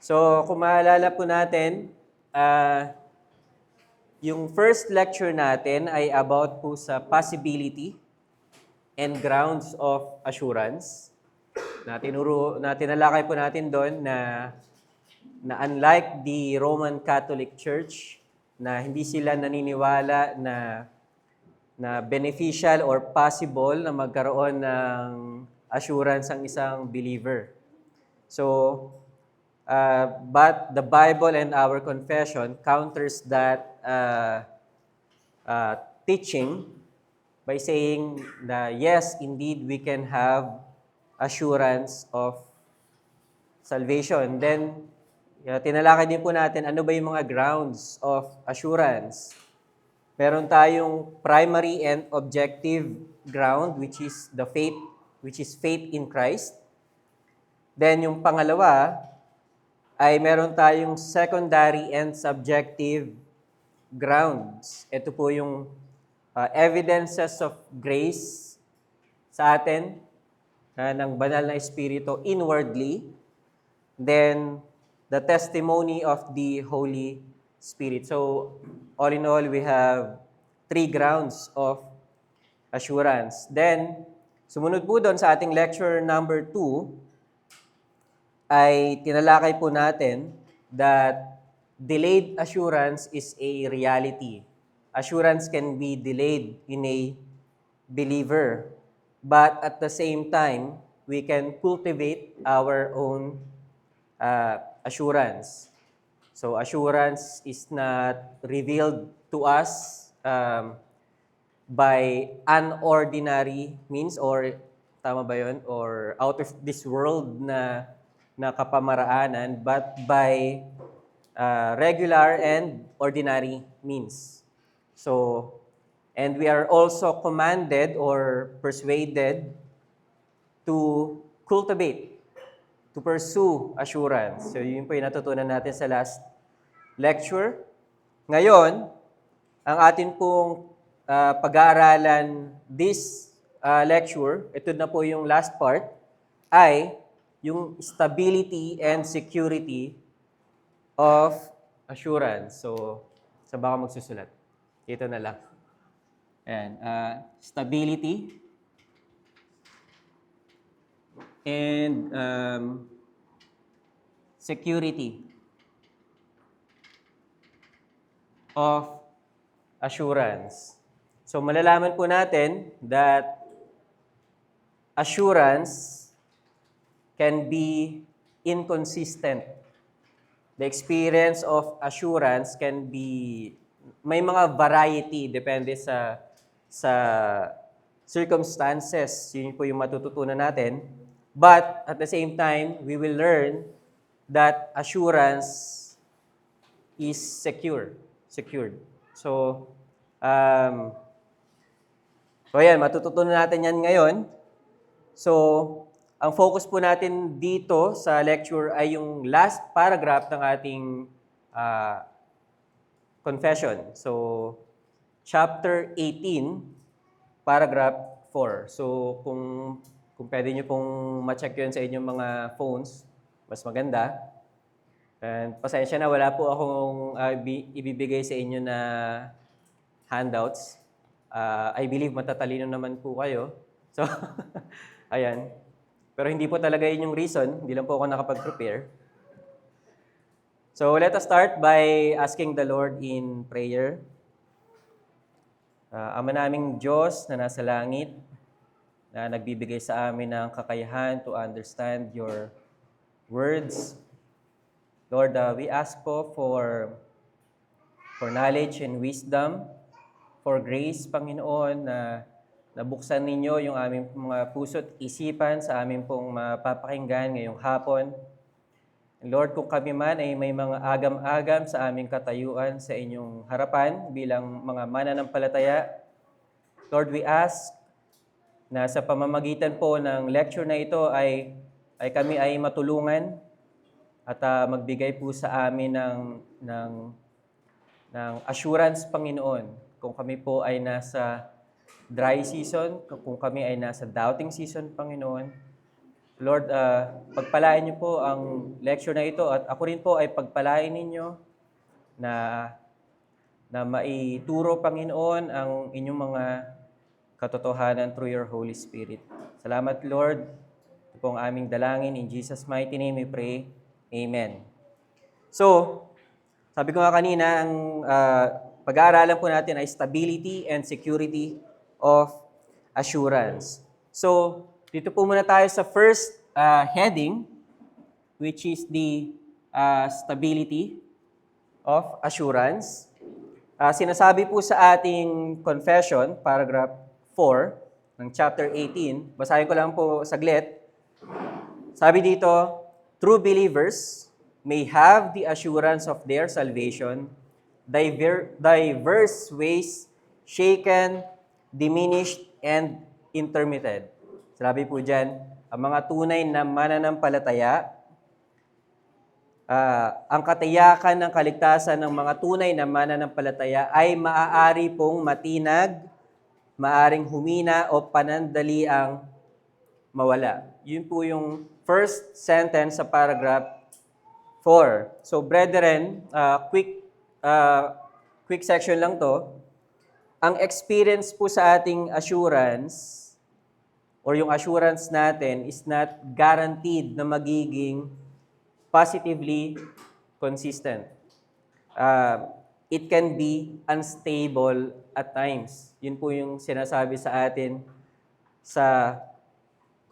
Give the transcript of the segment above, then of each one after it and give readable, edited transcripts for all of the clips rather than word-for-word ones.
So, kung maalala po natin, yung first lecture natin ay about po sa possibility and grounds of assurance. Tinalakay po natin doon na unlike the Roman Catholic Church, na hindi sila naniniwala na beneficial or possible na magkaroon ng assurance ang isang believer. So, but the Bible and our confession counters that teaching by saying na yes, indeed, we can have assurance of salvation. Then, tinalakay din po natin ano ba yung mga grounds of assurance. Meron tayong primary and objective ground, which is faith in Christ. Then yung pangalawa ay meron tayong secondary and subjective grounds. Ito po yung evidences of grace sa atin ng banal na Espiritu inwardly. Then, the testimony of the Holy Spirit. So, all in all, we have 3 grounds of assurance. Then, sumunod po doon sa ating lecture number 2, ay tinalakay po natin that delayed assurance is a reality. Assurance can be delayed in a believer. But at the same time, we can cultivate our own assurance. So assurance is not revealed to us by unordinary means, or tama ba yun? Or out of this world na kapamaraanan, but by regular and ordinary means. So, and we are also commanded or persuaded to cultivate, to pursue assurance. So, yun po yung natutunan natin sa last lecture. Ngayon, ang atin pong pag-aaralan this lecture, ito na po yung last part, ay yung stability and security of assurance. So, saan ba ako magsusulat? Dito na lang. Ayan, stability and security of assurance. So, malalaman po natin that assurance can be inconsistent. The experience of assurance can be, may mga variety, depende sa circumstances. Yun po yung matututunan natin. But at the same time, we will learn that assurance is secured. So, ayan, matututunan natin yan ngayon. So, ang focus po natin dito sa lecture ay yung last paragraph ng ating confession. So, chapter 18, paragraph 4. So, kung pwede nyo pong ma-check yun sa inyong mga phones, mas maganda. And pasensya na, wala po akong ibibigay sa inyo na handouts. I believe matatalino naman po kayo. So, ayan. Pero hindi po talaga yun yung reason. Hindi lang po ako nakapag-prepare. So, let us start by asking the Lord in prayer. Ama naming Diyos na nasa langit, na nagbibigay sa amin ng kakayahan to understand your words. Lord, we ask po for knowledge and wisdom, for grace, Panginoon, na nabuksan ninyo yung aming mga puso't isipan sa aming pong mapapakinggan ngayong hapon. Lord, kung kami man ay may mga agam-agam sa aming katayuan sa inyong harapan bilang mga mananampalataya, Lord, we ask na sa pamamagitan po ng lecture na ito ay kami ay matulungan at magbigay po sa amin ng assurance, Panginoon, kung kami po ay nasa dry season, kung kami ay nasa doubting season, Panginoon. Lord, pagpalain niyo po ang lecture na ito at ako rin po ay pagpalain ninyo na maituro, Panginoon, ang inyong mga katotohanan through your Holy Spirit. Salamat, Lord. Ito po ang aming dalangin. In Jesus' mighty name we pray. Amen. So, sabi ko nga kanina, ang pag-aaralan po natin ay stability and security of assurance. So, dito po muna tayo sa first heading, which is the stability of assurance. Sinasabi po sa ating confession, paragraph 4 ng chapter 18, basahin ko lang po saglit. Sabi dito, true believers may have the assurance of their salvation, diverse ways, shaken, diminished, and intermitted. Sabi po dyan, ang mga tunay na mananampalataya, ang katiyakan ng kaligtasan ng mga tunay na mananampalataya ay maaari pong matinag, maaring humina o panandaliang mawala. Yun po yung first sentence sa paragraph 4. So, brethren, quick section lang to. Ang experience po sa ating assurance or yung assurance natin is not guaranteed na magiging positively consistent. It can be unstable at times. Yun po yung sinasabi sa atin sa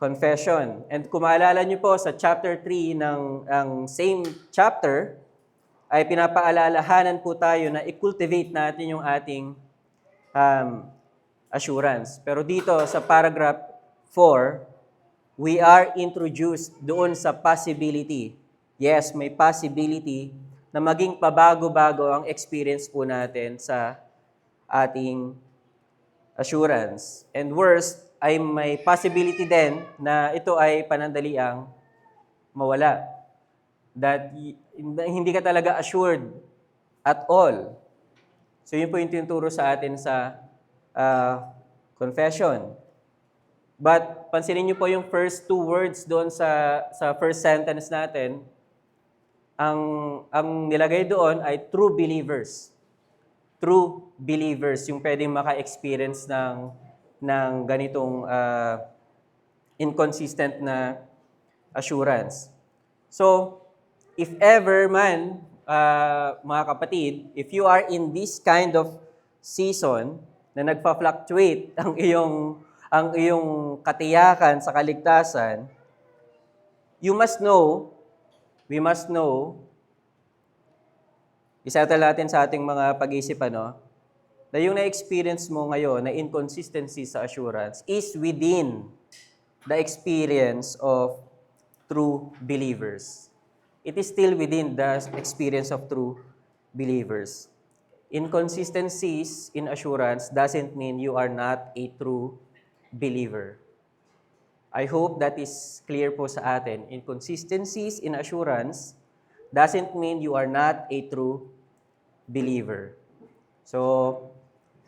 confession. And kung maalala nyo po sa chapter 3 ng same chapter, ay pinapaalalahanan po tayo na i-cultivate natin yung ating assurance. Pero dito sa paragraph 4, we are introduced doon sa possibility. Yes, may possibility na maging pabago-bago ang experience po natin sa ating assurance. And worst, ay may possibility din na ito ay panandaliang mawala. That hindi ka talaga assured at all. So yun po yung tinuturo sa atin sa confession. But pansinin niyo po yung first two words doon sa first sentence natin. Ang nilagay doon ay true believers. True believers, yung pwedeng maka-experience ng ganitong inconsistent na assurance. So, if ever man, mga kapatid, if you are in this kind of season na nagpa-fluctuate ang iyong katiyakan sa kaligtasan, we must know, isettle natin sa ating mga pag-iisip, na yung na-experience mo ngayon na inconsistency sa assurance is within the experience of true believers. It is still within the experience of true believers. Inconsistencies in assurance doesn't mean you are not a true believer. I hope that is clear po sa atin. Inconsistencies in assurance doesn't mean you are not a true believer. So,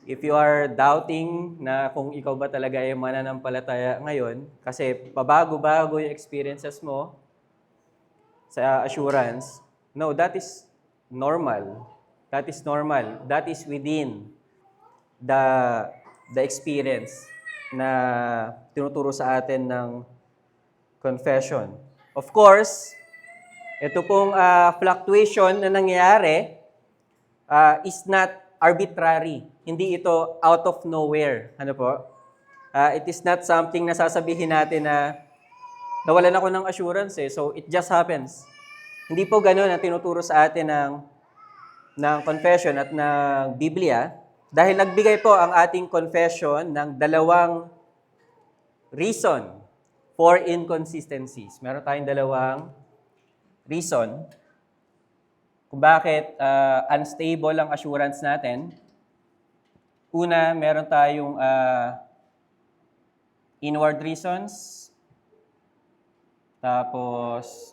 if you are doubting na kung ikaw ba talaga ay mananampalataya ngayon, kasi pabago-bago yung experiences mo sa assurance, no, that is normal. That is normal. That is within the experience na tinuturo sa atin ng confession. Of course, ito pong fluctuation na nangyayari is not arbitrary. Hindi ito out of nowhere. Ano po? It is not something na sasabihin natin na nawalan ako ng assurance so it just happens. Hindi po gano'n ang tinuturo sa atin ng confession at ng Biblia dahil nagbigay po ang ating confession ng dalawang reason for inconsistencies. Meron tayong dalawang reason kung bakit unstable ang assurance natin. Una, meron tayong inward reasons. Tapos,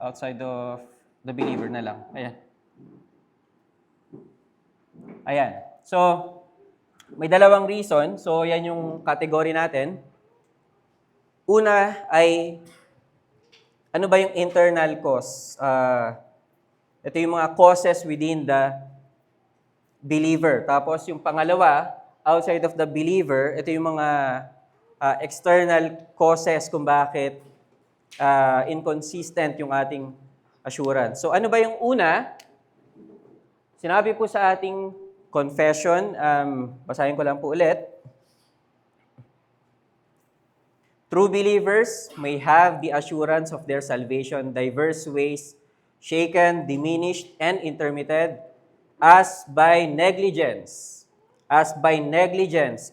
outside of the believer na lang. Ayan. So, May dalawang reason. So, yan yung category natin. Una ay, ano ba yung internal cause? Ito yung mga causes within the believer. Tapos yung pangalawa, outside of the believer, ito yung mga external causes kung bakit inconsistent yung ating assurance. So ano ba yung una? Sinabi po sa ating confession, basahin ko lang po ulit. True believers may have the assurance of their salvation diverse ways, shaken, diminished, and intermitted, as by negligence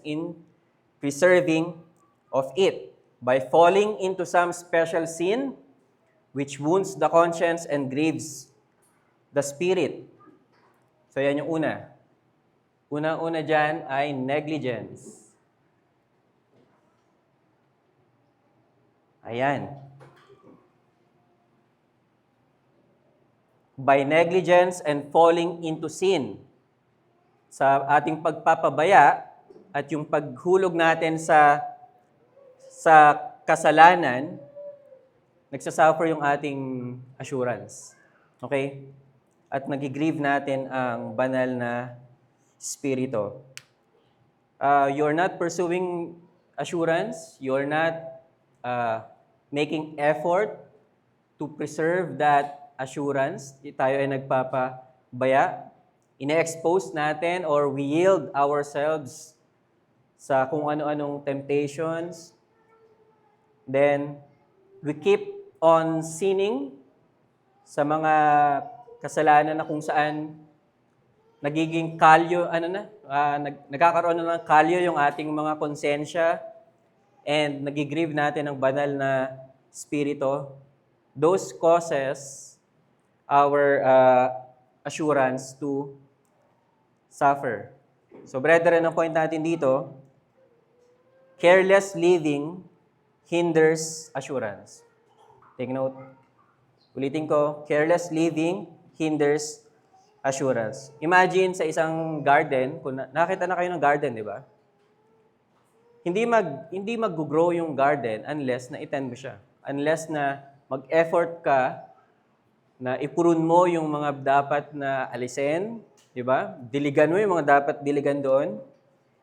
in preserving of it, by falling into some special sin, which wounds the conscience and grieves the spirit. So yan yung una. Unang-una dyan ay negligence. Ayan. By negligence and falling into sin. Sa ating pagpapabaya at yung paghulog natin sa kasalanan, nagsasuffer yung ating assurance. Okay? At nagigrieve natin ang banal na spirito. You're not pursuing assurance. You're not making effort to preserve that assurance. Tayo ay nagpapabaya. Ine-expose natin or we yield ourselves sa kung ano-anong temptations. Then, we keep on sinning sa mga kasalanan na kung saan nagiging kalyo, nagkakaroon na ng kalyo yung ating mga konsensya and nagigrieve natin ang banal na spirito. Those causes our assurance to suffer. So, brethren, ang point natin dito, careless living hinders assurance. Take note. Ulitin ko, careless living hinders assurance. Imagine sa isang garden, kung nakita na kayo ng garden, di ba? Hindi mag-grow yung garden unless na itend mo siya. Unless na mag-effort ka na ipurun mo yung mga dapat na alisin, di ba? Diligan mo yung mga dapat diligan doon.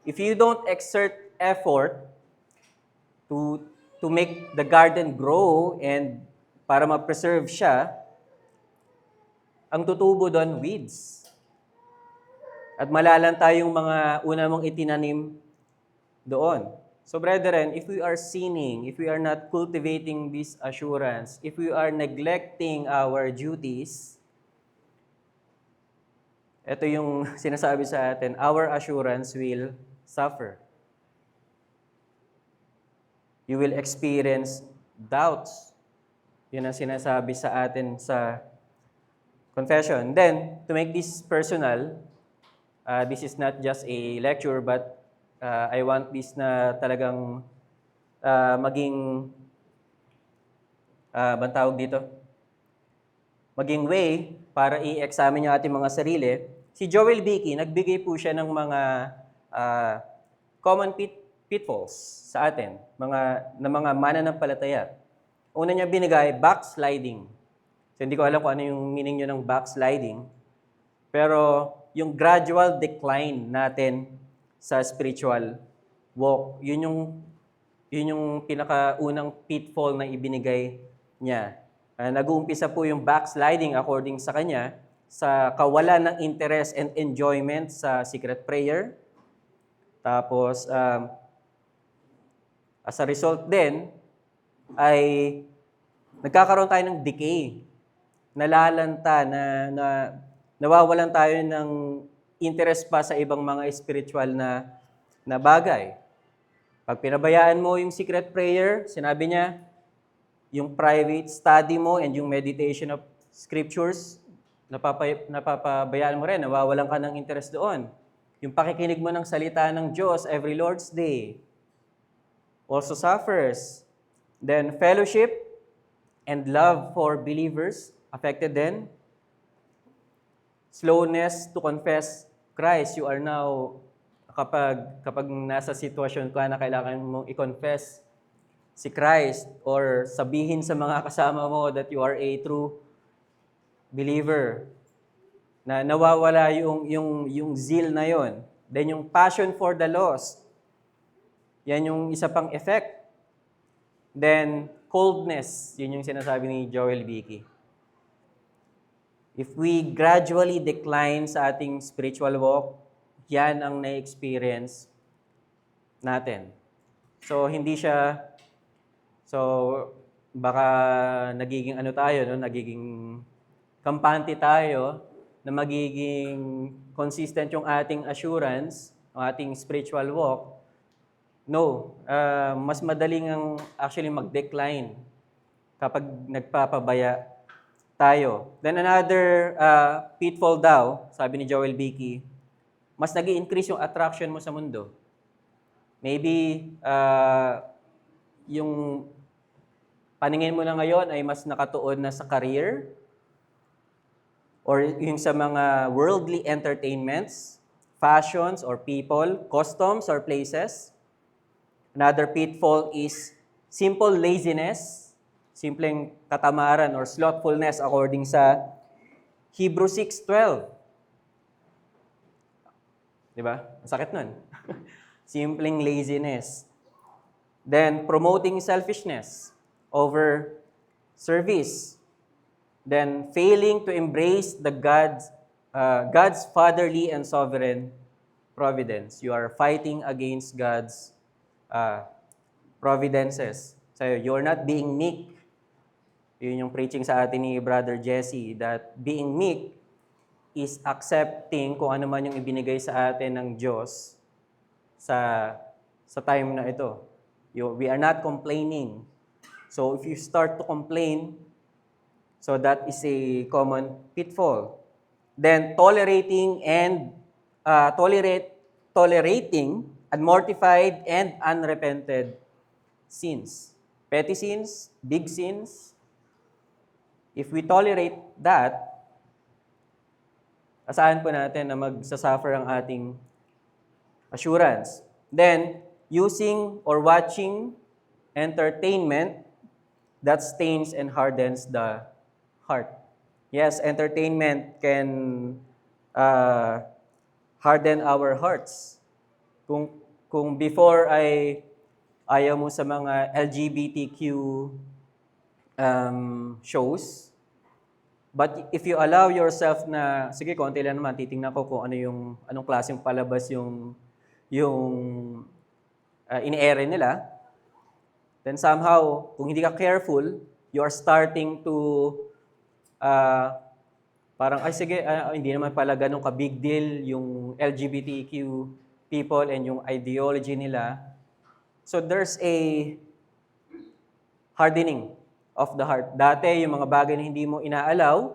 If you don't exert effort to make the garden grow and para ma-preserve siya, ang tutubo doon, weeds. At malalanta yung mga una mong itinanim doon. So brethren, if we are sinning, if we are not cultivating this assurance, if we are neglecting our duties, ito yung sinasabi sa atin, our assurance will suffer. You will experience doubts. Yun ang sinasabi sa atin sa confession. Then, to make this personal, this is not just a lecture, but I want this na talagang maging, bantawag dito, maging way para i-examine yung ating mga sarili. Si Joel Beakey, nagbigay po siya ng mga common pitfalls sa atin, mga mananampalataya. Una niya binigay, backsliding. So, hindi ko alam kung ano yung meaning nyo ng backsliding. Pero yung gradual decline natin sa spiritual walk, yun yung pinakaunang pitfall na ibinigay niya. Nag-uumpisa po yung backsliding according sa kanya sa kawalan ng interest and enjoyment sa secret prayer. Tapos, as a result din, ay nagkakaroon tayo ng decay. Nalalanta, nawawalan tayo ng interest pa sa ibang mga spiritual na bagay. Pag pinabayaan mo yung secret prayer, sinabi niya, yung private study mo and yung meditation of scriptures, napapabayaan mo rin, nawawalan ka ng interest doon. Yung pakikinig mo ng salita ng Diyos every Lord's Day also suffers. Then fellowship and love for believers affected din. Slowness to confess Christ. You are now a kapag nasa sitwasyon ka na kailangan mong i-confess si Christ or sabihin sa mga kasama mo that you are a true believer, na nawawala yung zeal na yon. Then yung passion for the lost, yan yung isa pang effect. Then coldness, yun yung sinasabi ni Joel Vicky. If we gradually decline sa ating spiritual walk, yan ang na-experience natin. So baka nagiging nagiging kampante tayo, na magiging consistent yung ating assurance, ang ating spiritual walk. No, mas madaling ang actually mag-decline kapag nagpapabaya tayo. Then another pitfall daw, sabi ni Joel Vicky, mas nag-i-increase yung attraction mo sa mundo. Maybe yung paningin mo na ngayon ay mas nakatuon na sa career or yung sa mga worldly entertainments, fashions or people, customs or places. Another pitfall is simple laziness, simpleng katamaran or slothfulness according sa Hebrews 6:12. Di ba? Ang sakit nun. Simpleng laziness. Then, promoting selfishness over service. Then, failing to embrace the God's fatherly and sovereign providence. You are fighting against God's providences. So, you're not being meek. Yun yung preaching sa atin ni Brother Jesse, that being meek is accepting kung ano man yung ibinigay sa atin ng Diyos sa time na ito. We are not complaining. So, if you start to complain, so that is a common pitfall. Then, tolerating unmortified and unrepented sins. Petty sins, big sins. If we tolerate that, asahan po natin na magsasuffer ang ating assurance. Then, using or watching entertainment that stains and hardens the heart. Yes, entertainment can harden our hearts. Kung before ay ayaw mo sa mga LGBTQ shows, but if you allow yourself na, sige, konti lang naman, titingnan ko kung anong klaseng palabas yung ini-air nila, then somehow, kung hindi ka careful, you are starting to parang, sige, hindi naman pala ganun ka-big deal yung LGBTQ people and yung ideology nila. So there's a hardening of the heart. Dati, yung mga bagay na hindi mo inaalaw,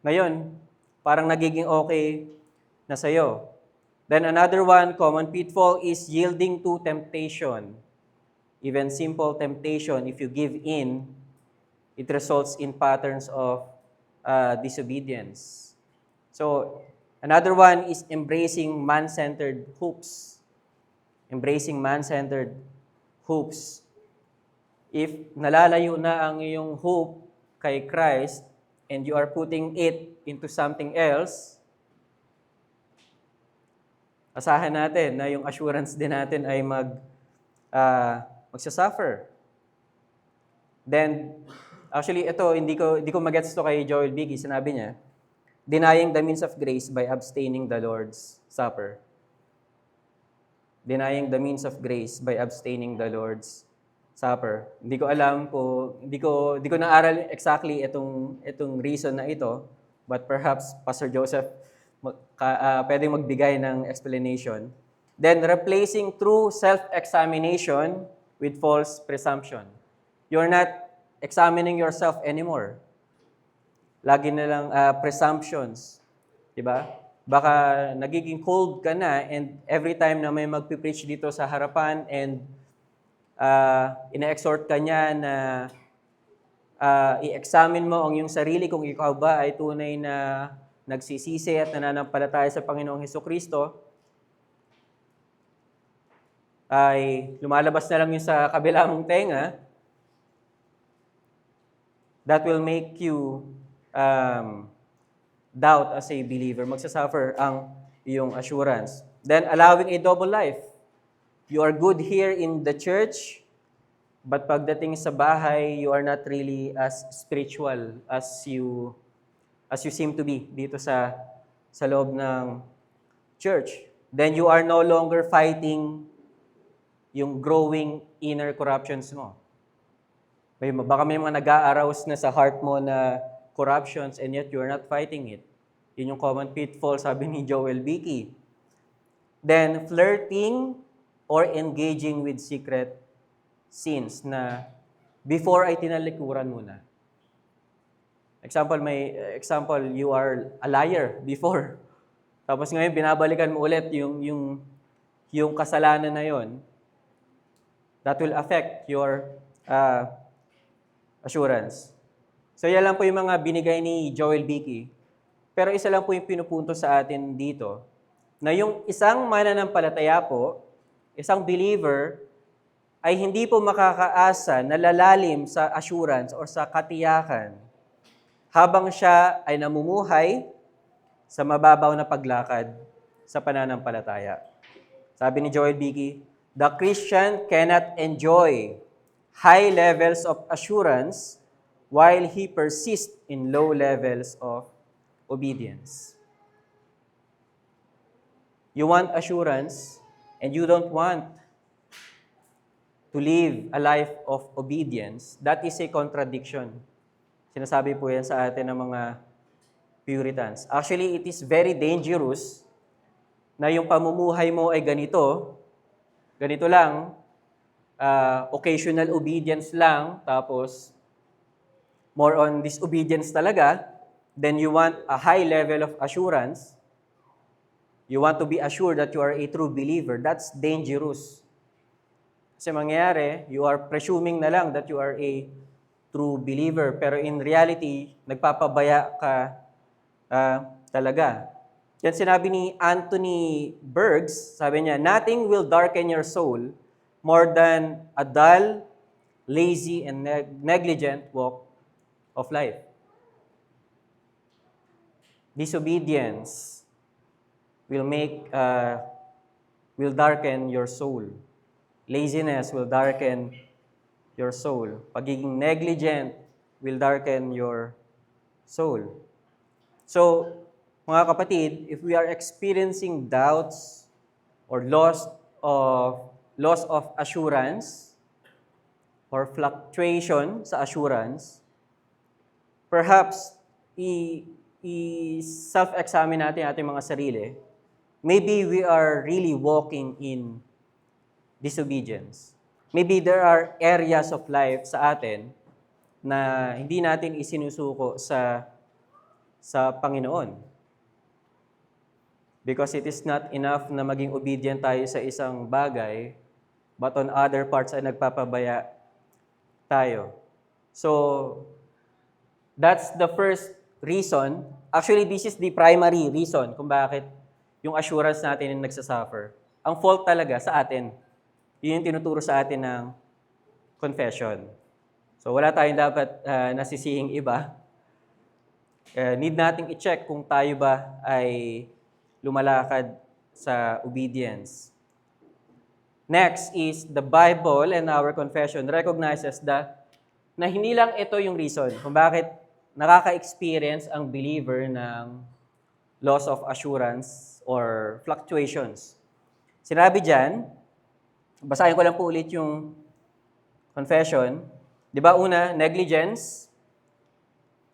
ngayon, parang nagiging okay na sa'yo. Then another one, common pitfall is yielding to temptation. Even simple temptation, if you give in, it results in patterns of disobedience. So, another one is embracing man-centered hopes. Embracing man-centered hopes. If nalalayo na ang iyong hope kay Christ and you are putting it into something else, asahan natin na yung assurance din natin ay magsasuffer. Then, actually, ito, hindi ko magets to kay Joel Vicky. Sinabi niya, denying the means of grace by abstaining the Lord's Supper. Denying the means of grace by abstaining the Lord's Supper. Hindi ko alam hindi ko naaral exactly itong reason na ito, but perhaps Pastor Joseph pwedeng magbigay ng explanation. Then, replacing true self-examination with false presumption. You're not examining yourself anymore. Lagi na lang presumptions. Diba? Baka nagiging cold ka na and every time na may magpipreach dito sa harapan and ina-exhort ka niya na i-examine mo ang iyong sarili kung ikaw ba ay tunay na nagsisisi at nananampalataya sa Panginoong Hesukristo, ay lumalabas na lang yung sa kabila mong tenga, that will make you doubt as a believer. Magsasuffer ang iyong assurance. Then, allowing a double life. You are good here in the church, but pagdating sa bahay, you are not really as spiritual as you seem to be dito sa loob ng church. Then you are no longer fighting yung growing inner corruptions mo. Baka may mga nag-a-arouse na sa heart mo na corruptions and yet you are not fighting it. Yun yung common pitfall, sabi ni Joel Beakey. Then, flirting or engaging with secret sins na before ay tinalikuran muna. Example, you are a liar before. Tapos ngayon, binabalikan mo ulit yung kasalanan na yon. That will affect your assurance. So, yan lang po yung mga binigay ni Joel Beakey. Pero isa lang po yung pinupunto sa atin dito, na yung isang mananampalataya po, isang believer, ay hindi po makakaasa na lalalim sa assurance or sa katiyakan habang siya ay namumuhay sa mababaw na paglakad sa pananampalataya. Sabi ni Joel Beakey, the Christian cannot enjoy high levels of assurance while he persists in low levels of obedience. You want assurance and you don't want to live a life of obedience. That is a contradiction. Sinasabi po yan sa atin ng mga Puritans. Actually, it is very dangerous na yung pamumuhay mo ay ganito lang, occasional obedience lang, tapos more on disobedience talaga, then you want a high level of assurance. You want to be assured that you are a true believer. That's dangerous. Kasi mangyayari, you are presuming na lang that you are a true believer. Pero in reality, nagpapabaya ka talaga. Yan sinabi ni Anthony Bergs, sabi niya, nothing will darken your soul more than a dull, lazy, and negligent walk of life. Disobedience will darken your soul. Laziness will darken your soul. Pagiging negligent will darken your soul. So, mga kapatid, if we are experiencing doubts or loss of assurance or fluctuation sa assurance, perhaps i-self-examine natin ating mga sarili. Maybe we are really walking in disobedience. Maybe there are areas of life sa atin na hindi natin isinusuko sa Panginoon. Because it is not enough na maging obedient tayo sa isang bagay, but on other parts ay nagpapabaya tayo. So, that's the first reason. Actually, this is the primary reason kung bakit yung assurance natin yung nagsasuffer. Ang fault talaga sa atin. Yun yung tinuturo sa atin ng confession. So, wala tayong dapat nasisihing iba. Need nating i-check kung tayo ba ay lumalakad sa obedience. Next is the Bible and our confession recognizes na hindi lang ito yung reason kung bakit nakaka-experience ang believer ng loss of assurance or fluctuations. Sinabi dyan, basahin ko lang po ulit yung confession. Di ba una, negligence.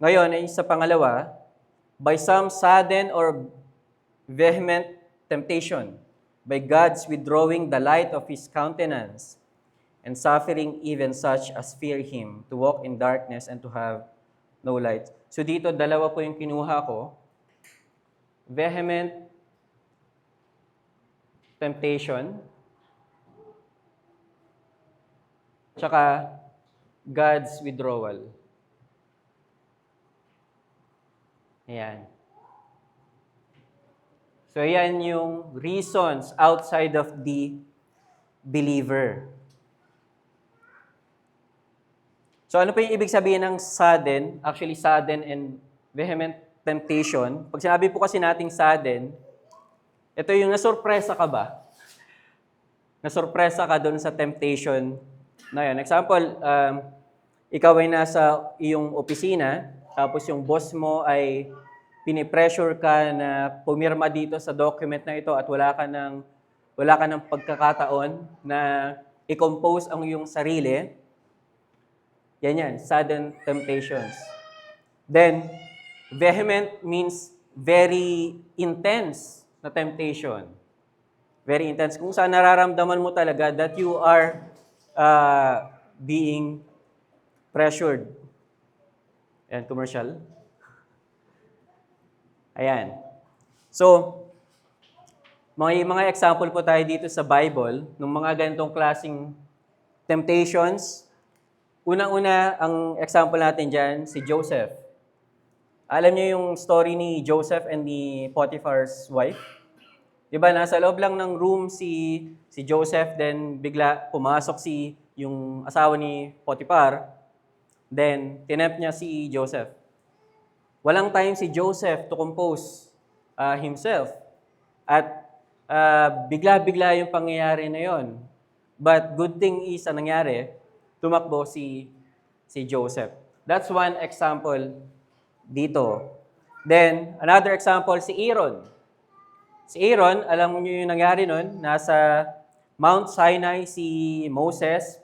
Ngayon ay sa pangalawa, by some sudden or vehement temptation, by God's withdrawing the light of His countenance, and suffering even such as fear Him, to walk in darkness and to have no light. So dito, dalawa po yung kinuha ko. Vehement temptation, tsaka God's withdrawal. Ayan. So, yan yung reasons outside of the believer. So ano pa yung ibig sabihin ng sudden? Actually, sudden and vehement temptation. Pag sinabi po kasi nating sudden, ito yung nasurpresa ka ba? Nasurpresa ka doon sa temptation na yun. Example, ikaw ay nasa iyong opisina, tapos yung boss mo ay pinipressure ka na pumirma dito sa document na ito at wala ka ng pagkakataon na i-compose ang iyong sarili. Yan, sudden temptations. Then, vehement means very intense na temptation. Very intense. Kung saan nararamdaman mo talaga that you are being pressured. Ayan, commercial. Ayan. So, mga example po tayo dito sa Bible ng mga ganitong klaseng temptations. Unang-una, ang example natin dyan, si Joseph. Alam niyo yung story ni Joseph and ni Potiphar's wife? Diba, nasa loob lang ng room si Joseph, then bigla pumasok yung asawa ni Potiphar, then tinempt niya si Joseph. Walang time si Joseph to compose himself. At bigla-bigla yung pangyayari na yon. But good thing is, ang nangyari, tumakbo si Joseph. That's one example dito. Then, another example, si Aaron. Si Aaron, alam niyo yung nangyari nun, nasa Mount Sinai si Moses,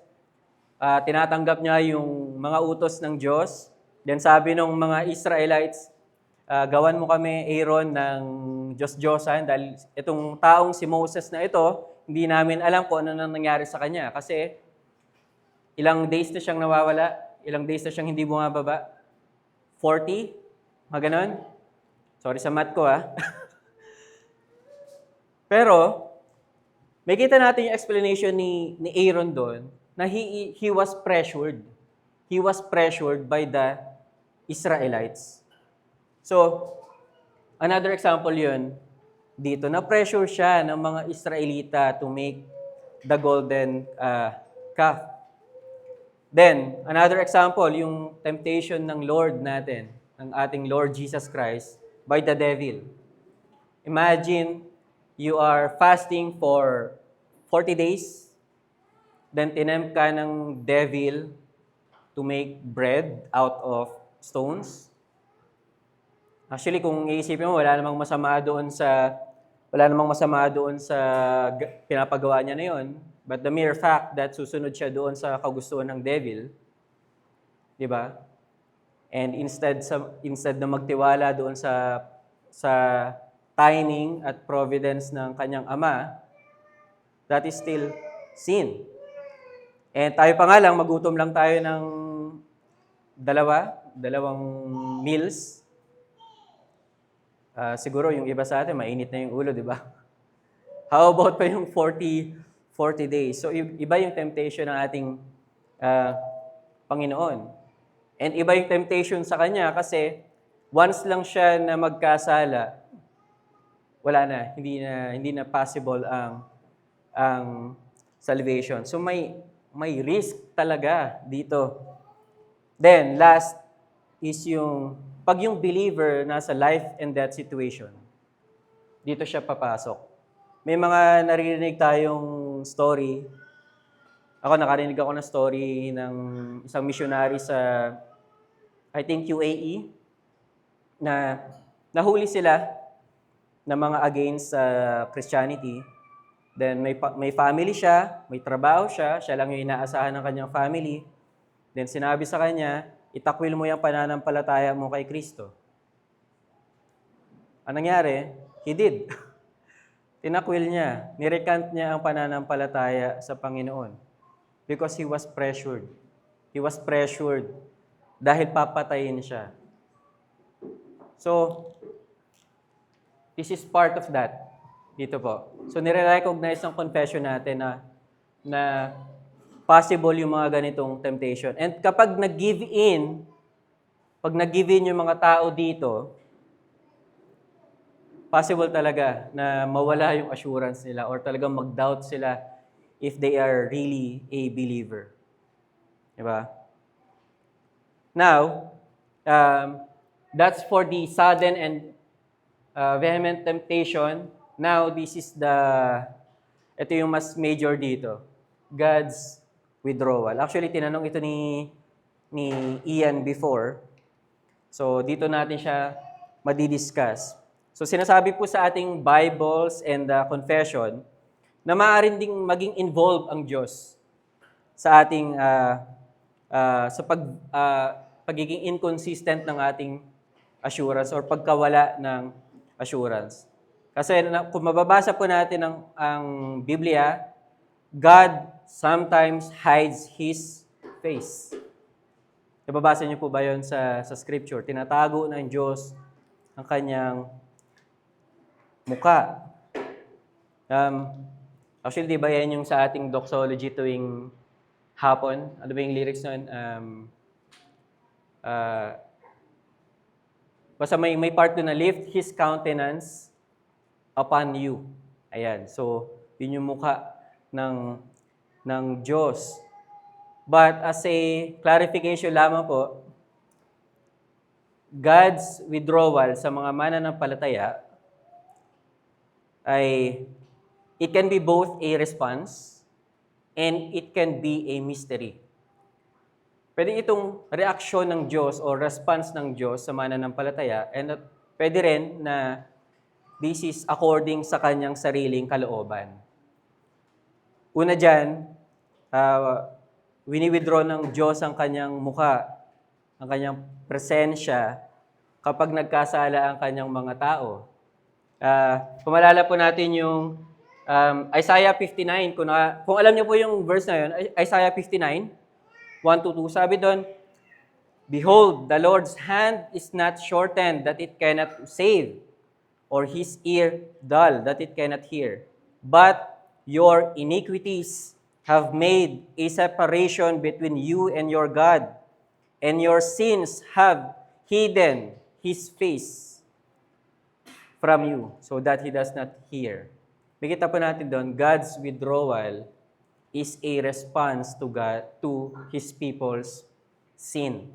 tinatanggap niya yung mga utos ng Diyos. Then sabi ng mga Israelites, gawan mo kami, Aaron, ng Diyos-Diyosan dahil itong taong si Moses na ito, hindi namin alam kung ano nang nangyari sa kanya. Kasi ilang days na siyang nawawala, ilang days na siyang hindi bumababa. 40? Mga ganon? Sorry sa math ko Pero, may kita natin yung explanation ni Aaron doon na he was pressured. He was pressured by the Israelites. So, another example yun dito, na-pressure siya ng mga Israelita to make the golden calf. Then, another example, yung temptation ng Lord natin, ng ating Lord Jesus Christ, by the devil. Imagine, you are fasting for 40 days, then tinempt ka ng devil to make bread out of stones. Actually, kung iisipin mo, wala namang masama doon sa pinapagawa niya na yon. But the mere fact that susunod siya doon sa kagustuhan ng devil, di ba? And instead na magtiwala doon sa timing at providence ng kanyang ama, that is still sin. And tayo pa nga lang, magutom lang tayo ng dalawang meals. Siguro yung iba sa atin, mainit na yung ulo, di ba? How about pa yung 40 days? So, iba yung temptation ng ating Panginoon. And iba yung temptation sa Kanya kasi once lang siya na magkasala, wala na, hindi na possible ang salvation. So, may risk talaga dito. Then, last is pag yung believer nasa life and death situation, dito siya papasok. May mga naririnig tayong story. Nakarinig ako ng story ng isang missionary sa, I think, UAE, na nahuli sila na mga against Christianity. Then may family siya, may trabaho siya lang yung inaasahan ng kanyang family. Then sinabi sa kanya, itakwil mo yung pananampalataya mo kay Kristo. Anong nangyari? He did. Tinakwil niya. Nirecant niya ang pananampalataya sa Panginoon. Because he was pressured. He was pressured dahil papatayin siya. So, this is part of that. Dito po. So, nire-recognize ng confession natin na possible yung mga ganitong temptation. And kapag nag-give in yung mga tao dito, possible talaga na mawala yung assurance nila or talagang mag-doubt sila if they are really a believer. Diba? Now, that's for the sudden and vehement temptation. Now, ito yung mas major dito. God's withdrawal. Actually, tinanong ito ni Ian before. So, dito natin siya madidiscuss. So, sinasabi po sa ating Bibles and confession na maaaring ding maging involved ang Diyos sa ating pagiging inconsistent ng ating assurance or pagkawala ng assurance. Kasi kung mababasa po natin ang Biblia, God sometimes hides His face. Nababasa niyo po ba yun sa scripture? Tinatago ng Diyos ang kanyang muka. Actually, di ba yan yung sa ating doxology tuwing hapon? Ano ba yung lyrics nun? Basta may part doon na lift His countenance upon you. Ayan. So, yun yung mukha ng Diyos. But as a clarification lamang po, God's withdrawal sa mga mananampalataya ay it can be both a response and it can be a mystery. Pwede itong reaksyon ng Diyos o response ng Diyos sa mananampalataya and pwede rin na this is according sa kanyang sariling kalooban. Una dyan, wini-withdraw ng Diyos ang kanyang mukha, ang kanyang presensya kapag nagkasala ang kanyang mga tao. Pumalala po natin yung Isaiah 59. Kung alam niyo po yung verse na yun, Isaiah 59, 1-2, sabi doon, Behold, the Lord's hand is not shortened that it cannot save, or His ear dull that it cannot hear. But your iniquities have made a separation between you and your God, and your sins have hidden His face from you, so that He does not hear. Makita po natin doon, God's withdrawal is a response to His people's sin.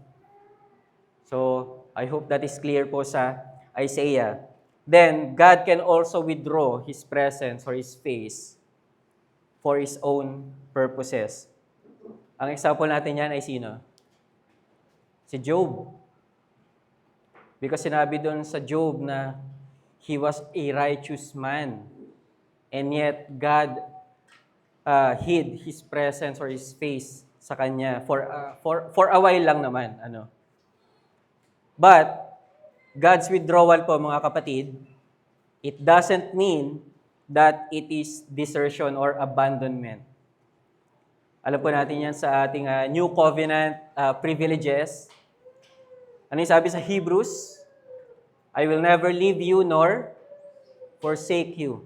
So, I hope that is clear po sa Isaiah. Then, God can also withdraw His presence or His face for His own purposes. Ang example natin yan ay sino? Si Job. Because sinabi doon sa Job na he was a righteous man. And yet, God hid His presence or His face sa kanya for a while lang naman. But, God's withdrawal po, mga kapatid, it doesn't mean that it is desertion or abandonment. Alam po natin yan sa ating New Covenant privileges. Ano yung sabi sa Hebrews? I will never leave you nor forsake you.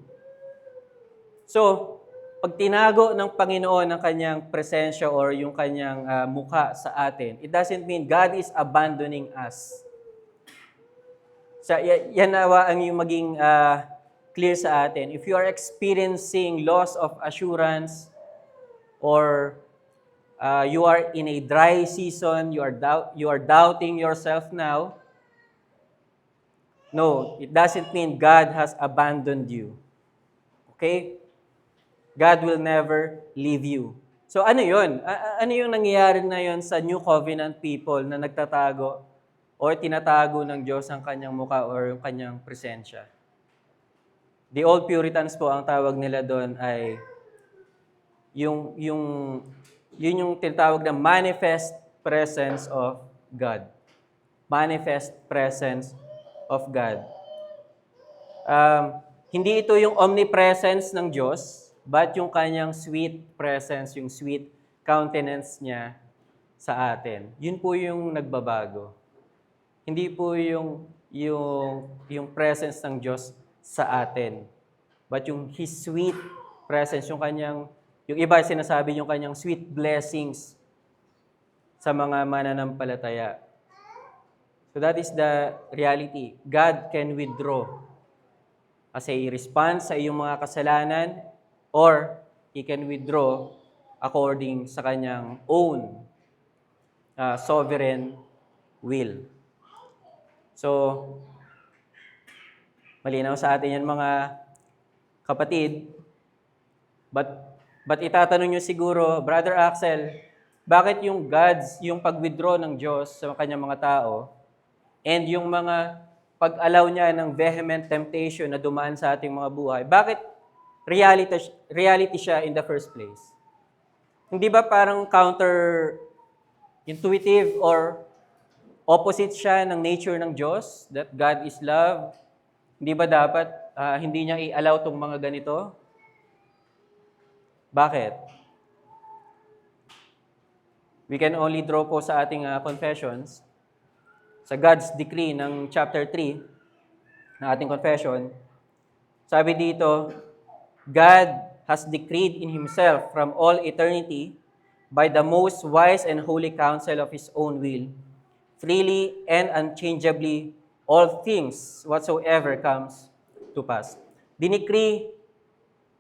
So, pag tinago ng Panginoon ang kanyang presensya or yung kanyang mukha sa atin, it doesn't mean God is abandoning us. So, yan nawa ang yung maging clear sa atin. If you are experiencing loss of assurance or you are in a dry season, you are doubting yourself now, no, it doesn't mean God has abandoned you. Okay? God will never leave you. So ano yun? Ano yung nangyayari na yun sa New Covenant people na nagtatago or tinatago ng Diyos ang kanyang mukha or yung kanyang presensya? The Old Puritans po, ang tawag nila doon ay yun yung tinatawag na manifest presence of God. Manifest presence of God. Hindi ito yung omnipresence ng Diyos, but yung kanyang sweet presence, yung sweet countenance niya sa atin. Yun po yung nagbabago. Hindi po yung presence ng Diyos sa atin, but yung His sweet presence, yung iba sinasabi yung kanyang sweet blessings sa mga mananampalataya. So that is the reality. God can withdraw as a response sa iyong mga kasalanan or He can withdraw according sa kanyang own sovereign will. So, malinaw sa atin yan mga kapatid. But itatanong nyo siguro, Brother Axel, bakit yung yung pag-withdraw ng Diyos sa kanyang mga tao, and yung mga pag-allow niya ng vehement temptation na dumaan sa ating mga buhay, bakit reality siya in the first place? Hindi ba parang counter-intuitive or opposite siya ng nature ng Diyos, that God is love? Hindi ba dapat hindi niya i-allow tong mga ganito? Bakit? We can only draw po sa ating confessions. Sa God's decree ng chapter 3 ng ating confession, sabi dito, God has decreed in Himself from all eternity by the most wise and holy counsel of His own will, freely and unchangeably all things whatsoever comes to pass. Dinikri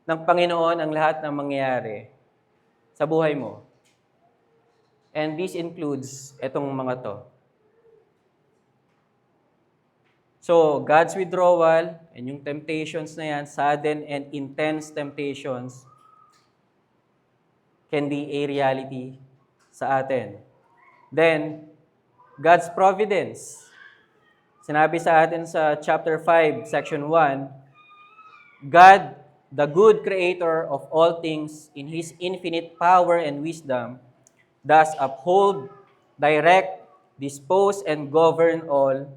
ng Panginoon ang lahat ng mangyayari sa buhay mo. And this includes itong mga to. So, God's withdrawal and yung temptations na yan, sudden and intense temptations, can be a reality sa atin. Then, God's providence. Sinabi sa atin sa chapter 5, section 1, God, the good creator of all things, in His infinite power and wisdom, does uphold, direct, dispose, and govern all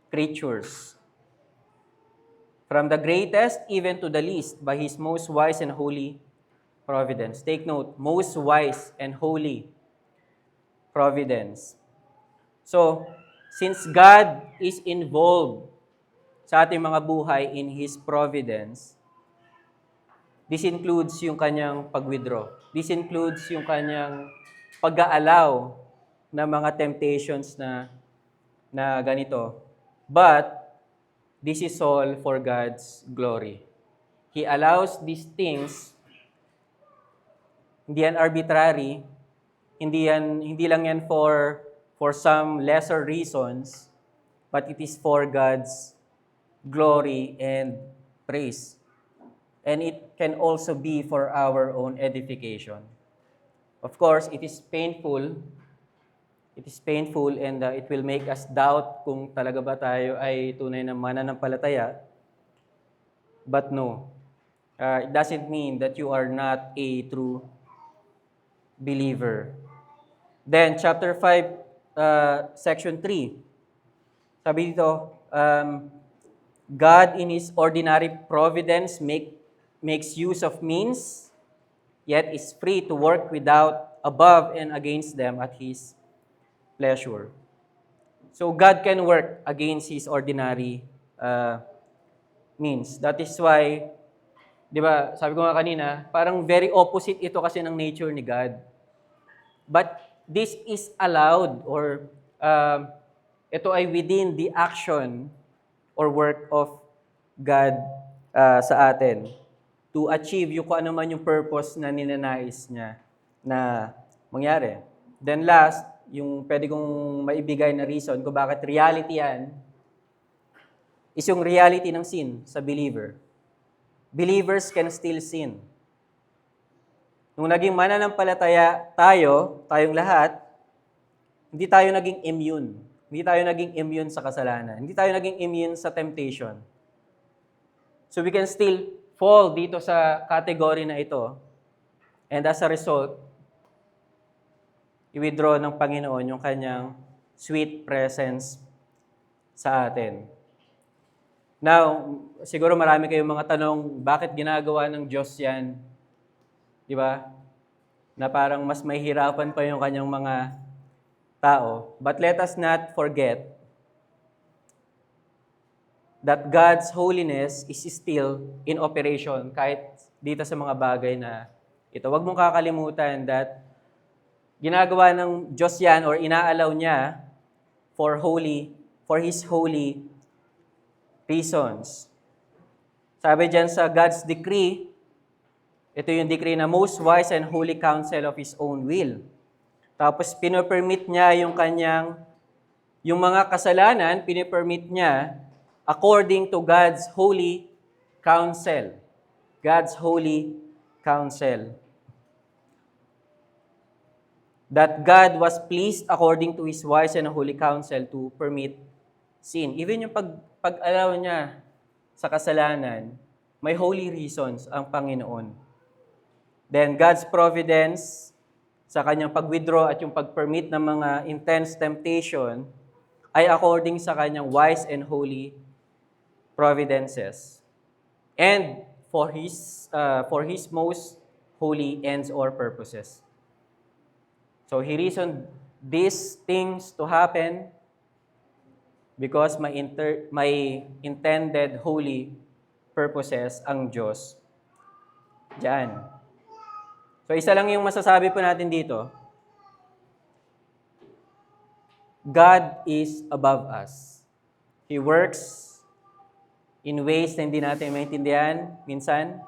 creatures, from the greatest even to the least, by His most wise and holy providence. Take note, most wise and holy providence. So, since God is involved sa ating mga buhay in His providence, this includes yung kanyang pag-withdraw. This includes yung kanyang pag-aalaw na mga temptations na ganito. But, this is all for God's glory. He allows these things, hindi yan arbitrary, hindi lang yan for some lesser reasons, but it is for God's glory and praise. And it can also be for our own edification. Of course, it is painful and it will make us doubt kung talaga ba tayo ay tunay na mananampalataya. But no, it doesn't mean that you are not a true believer. Then, chapter 5, section 3. Sabi dito, God in His ordinary providence makes use of means, yet is free to work without, above, and against them at His pleasure. So God can work against His ordinary means. That is why, di ba, sabi ko nga kanina, parang very opposite ito kasi ng nature ni God. But this is allowed, or ito ay within the action or work of God sa atin to achieve yung kung ano man yung purpose na ninanais niya na mangyari. Then last, yung pwede kong maibigay na reason kung bakit reality yan, is yung reality ng sin sa believer. Believers can still sin. Nung naging mananampalataya tayong lahat, hindi tayo naging immune. Hindi tayo naging immune sa kasalanan. Hindi tayo naging immune sa temptation. So we can still fall dito sa category na ito. And as a result, i-withdraw ng Panginoon yung kanyang sweet presence sa atin. Now, siguro marami kayong mga tanong, bakit ginagawa ng Diyos yan? Di ba? Na parang mas mahihirapan pa yung kanyang mga tao. But let us not forget that God's holiness is still in operation kahit dito sa mga bagay na ito. Huwag mong kakalimutan that ginagawa ng Diyos yan or inaalaw niya for His holy reasons. Sabi dyan sa God's decree, Ito yung decree na most wise and holy counsel of His own will. Tapos, pinopermit niya yung mga kasalanan, pinopermit niya according to God's holy counsel. God's holy counsel. That God was pleased according to His wise and holy counsel to permit sin. Even yung pag-allow niya sa kasalanan, may holy reasons ang Panginoon. Then God's providence sa kanyang pag-withdraw at yung pag-permit ng mga intense temptation ay according sa kanyang wise and holy providences. And for his most holy ends or purposes. So He reasoned these things to happen because may intended holy purposes ang Diyos diyan. So isa lang yung masasabi po natin dito. God is above us. He works in ways na hindi natin maintindihan minsan.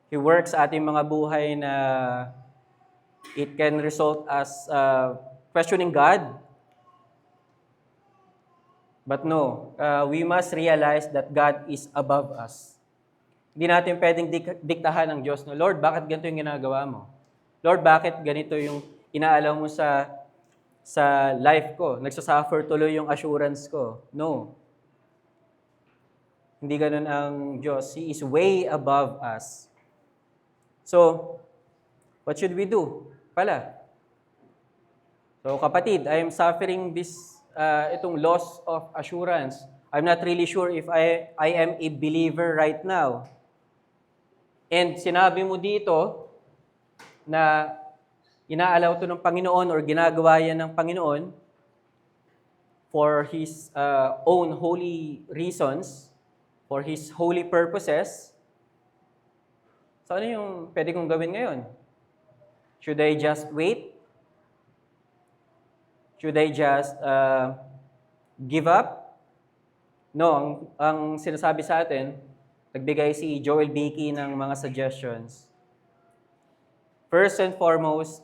He works sa ating mga buhay na it can result as questioning God. But no, we must realize that God is above us. Hindi natin pwedeng diktahan ng Diyos, no? Lord, bakit ganito yung ginagawa mo? Lord, bakit ganito yung inaalaw mo sa life ko? Nagsasuffer tuloy yung assurance ko. No. Hindi ganun ang Diyos. He is way above us. So, what should we do? So, kapatid, I am suffering itong loss of assurance. I'm not really sure if I am a believer right now. And sinabi mo dito na inaalaw to ng Panginoon or ginagawa yan ng Panginoon for His own holy reasons, for His holy purposes. So ano yung pwede kong gawin ngayon? Should I just wait? Should I just give up? No, ang sinasabi sa atin, nagbigay si Joel Beakey ng mga suggestions. First and foremost,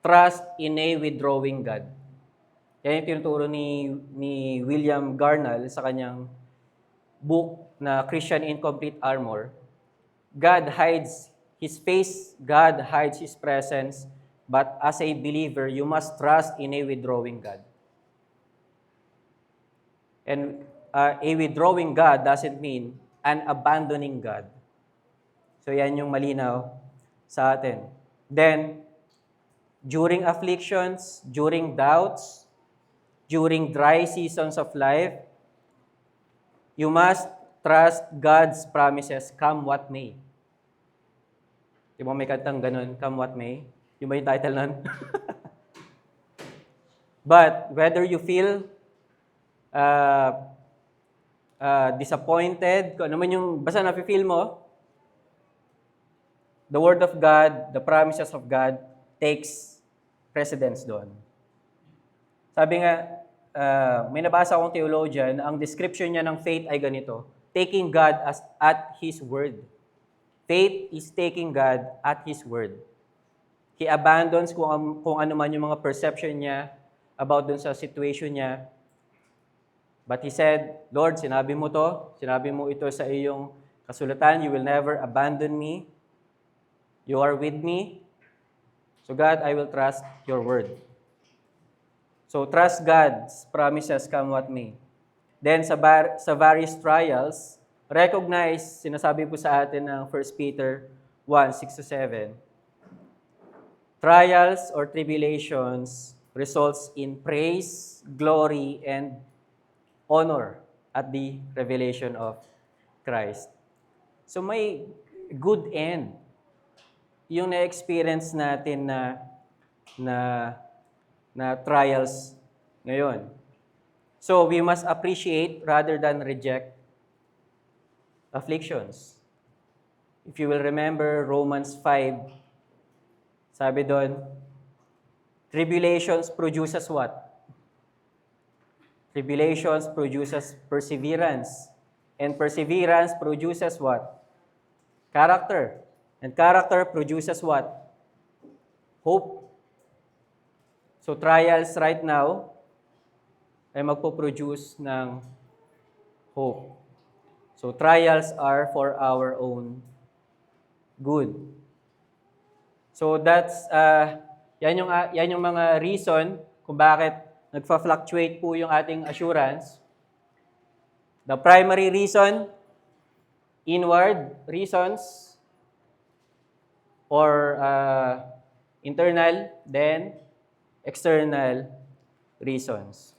trust in a withdrawing God. Yan yung tinuturo ni William Garnall sa kanyang book na Christian in Complete Armor. God hides His face, God hides His presence, but as a believer, you must trust in a withdrawing God. And a withdrawing God doesn't mean an abandoning God. So yan yung malinaw sa atin. Then, during afflictions, during doubts, during dry seasons of life, you must trust God's promises, come what may. Di ba may kantang ganun, come what may? Yung ba yung title nun? But whether you feel disappointed, kung ano man yung basta nafe-feel mo, the Word of God, the promises of God, takes precedence doon. Sabi nga, may nabasa akong theologian, ang description niya ng faith ay ganito, taking God at His Word. Faith is taking God at His Word. He abandons kung ano man yung mga perception niya about dun sa situation niya. But he said, Lord, sinabi mo to, sinabi mo ito sa iyong kasulatan, you will never abandon me. You are with me. So God, I will trust your word. So trust God's promises come what may. Then sa various trials, recognize, sinasabi po sa atin ng 1 Peter 1:6-7, trials or tribulations results in praise, glory, and honor at the revelation of Christ. So may good end yung na-experience natin na trials ngayon. So we must appreciate rather than reject afflictions. If you will remember Romans 5, sabi doon, tribulations produces what? Tribulations produces perseverance. And perseverance produces what? Character. And character produces what? Hope. So trials right now ay magpo-produce ng hope. So trials are for our own good. So that's yan yung mga reason kung bakit nagfa-fluctuate po yung ating assurance. The primary reason, inward reasons, or internal, then external reasons.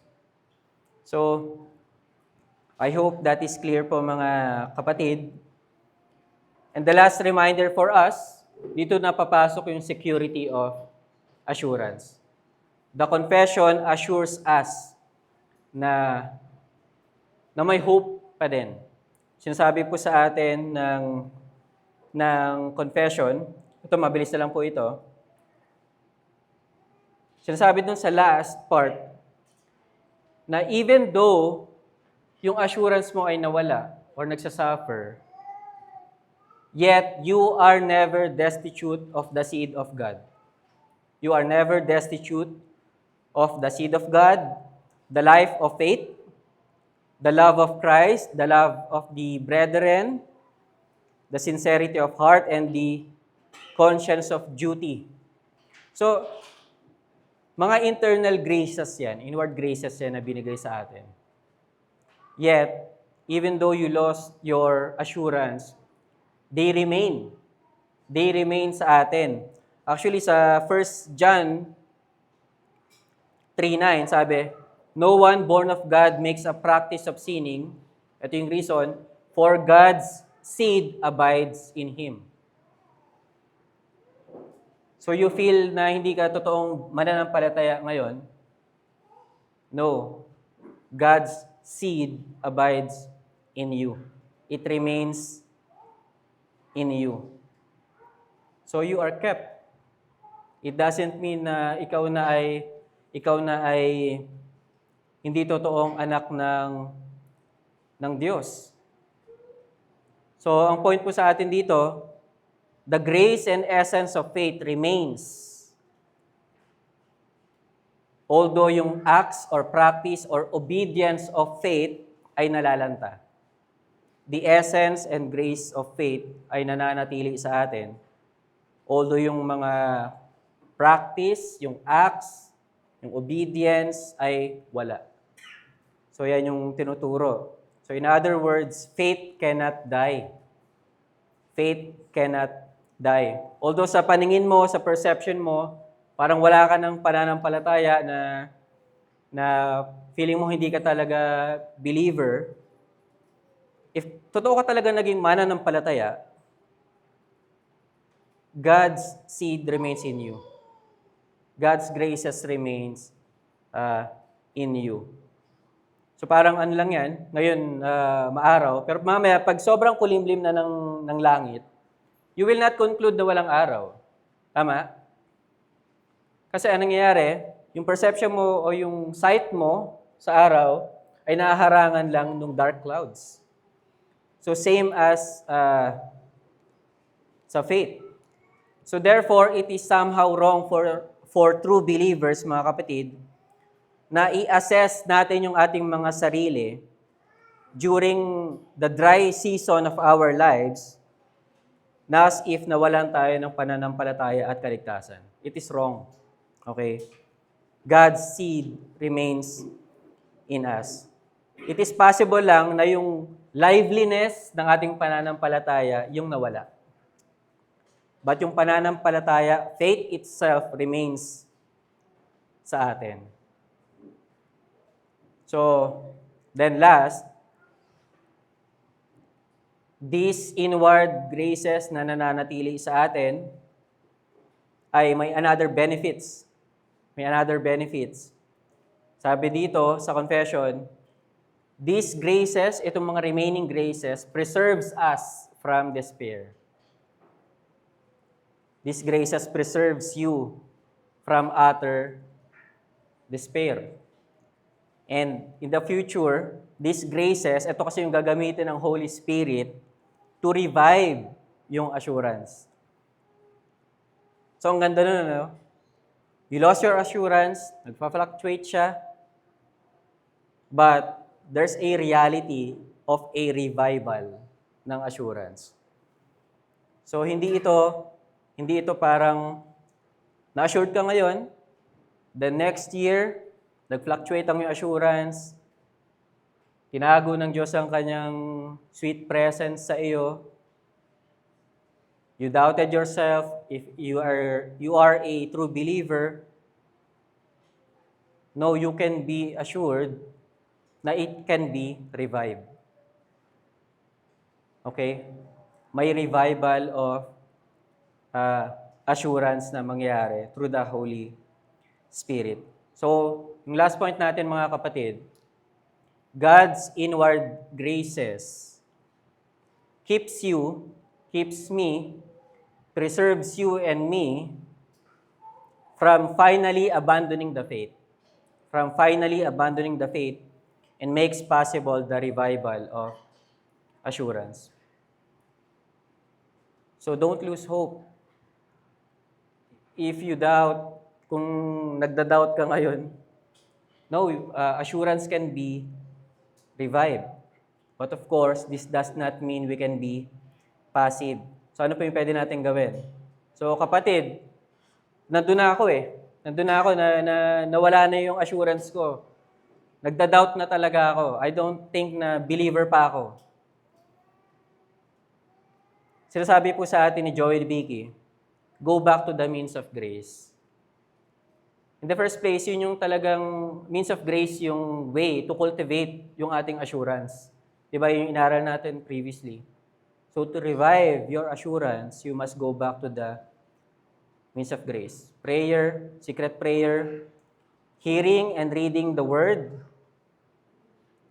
So, I hope that is clear po mga kapatid. And the last reminder for us, dito na papasok yung security of assurance. The confession assures us na may hope pa din. Sinasabi po sa atin ng confession, ito mabilis na lang po ito. Sinasabi dun sa last part, na even though yung assurance mo ay nawala or nagsasuffer, yet you are never destitute of the seed of God. You are never destitute of the seed of God, the life of faith, the love of Christ, the love of the brethren, the sincerity of heart, and the conscience of duty. So, mga internal graces yan, inward graces yan na binigay sa atin. Yet, even though you lost your assurance, they remain. They remain sa atin. Actually, sa 1 John 3:9, sabi, no one born of God makes a practice of sinning. Ito yung reason, for God's seed abides in him. So you feel na hindi ka totoong mananampalataya ngayon? No. God's seed abides in you. It remains in you. So you are kept. It doesn't mean na ikaw na ay hindi totoong anak ng Diyos. So ang point po sa atin dito, the grace and essence of faith remains. Although yung acts or practice or obedience of faith ay nalalanta. The essence and grace of faith ay nananatili sa atin. Although yung mga practice, yung acts, yung obedience ay wala. So yan yung tinuturo. So in other words, faith cannot die. Faith cannot die. Although sa paningin mo, sa perception mo, parang wala ka ng pananampalataya na feeling mo hindi ka talaga believer, if totoo ka talaga naging mananampalataya, God's seed remains in you. God's graces remains in you. So parang ano lang yan, ngayon maaraw, pero mamaya pag sobrang kulimlim na ng langit, you will not conclude na walang araw. Tama? Kasi anong nangyayari, yung perception mo o yung sight mo sa araw ay nahaharangan lang ng dark clouds. So same as sa faith. So therefore, it is somehow wrong for true believers, mga kapatid, na i-assess natin yung ating mga sarili during the dry season of our lives na as if nawalan tayo ng pananampalataya at kaligtasan. It is wrong. Okay? God's seed remains in us. It is possible lang na yung liveliness ng ating pananampalataya yung nawala. But yung pananampalataya, faith itself remains sa atin. So, then last, these inward graces na nananatili sa atin ay may another benefits. May another benefits. Sabi dito sa confession, these graces, itong mga remaining graces, preserves us from despair. These graces preserves you from utter despair. And in the future, these graces, ito kasi yung gagamitin ng Holy Spirit to revive yung assurance. So, ang ganda nun, ano? You lost your assurance, nagpa-fluctuate siya, but there's a reality of a revival ng assurance. So, hindi ito parang na-assured ka ngayon, the next year, nag-fluctuate ang iyong assurance, tinago ng Diyos ang kanyang sweet presence sa iyo, you doubted yourself if you are a true believer. No, you can be assured na it can be revived. Okay? May revival of assurance na mangyari through the Holy Spirit. So, yung last point natin mga kapatid, God's inward graces keeps me, preserves you and me from finally abandoning the faith. From finally abandoning the faith and makes possible the revival of assurance. So don't lose hope. If you doubt, kung nagda-doubt ka ngayon, no, assurance can be revived. But of course, this does not mean we can be passive. So ano pa yung pwede natin gawin? So kapatid, nandun na ako Nandun na ako na nawala na yung assurance ko. Nagda-doubt na talaga ako. I don't think na believer pa ako. Sinasabi po sa atin ni Joel Bicky, go back to the means of grace. In the first place, yun yung talagang means of grace, yung way to cultivate yung ating assurance. Diba yung inaral natin previously? So to revive your assurance, you must go back to the means of grace. Prayer, secret prayer, hearing and reading the Word,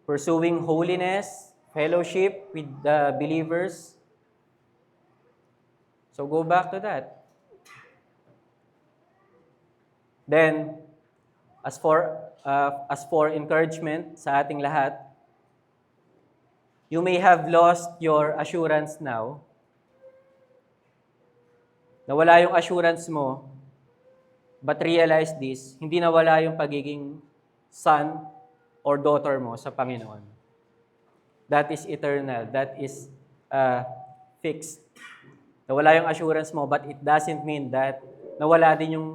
pursuing holiness, fellowship with the believers. So go back to that. Then, as for encouragement sa ating lahat, you may have lost your assurance now. Nawala yung assurance mo, but realize this, hindi nawala yung pagiging son or daughter mo sa Panginoon. That is eternal. That is fixed. Nawala yung assurance mo, but it doesn't mean that nawala din yung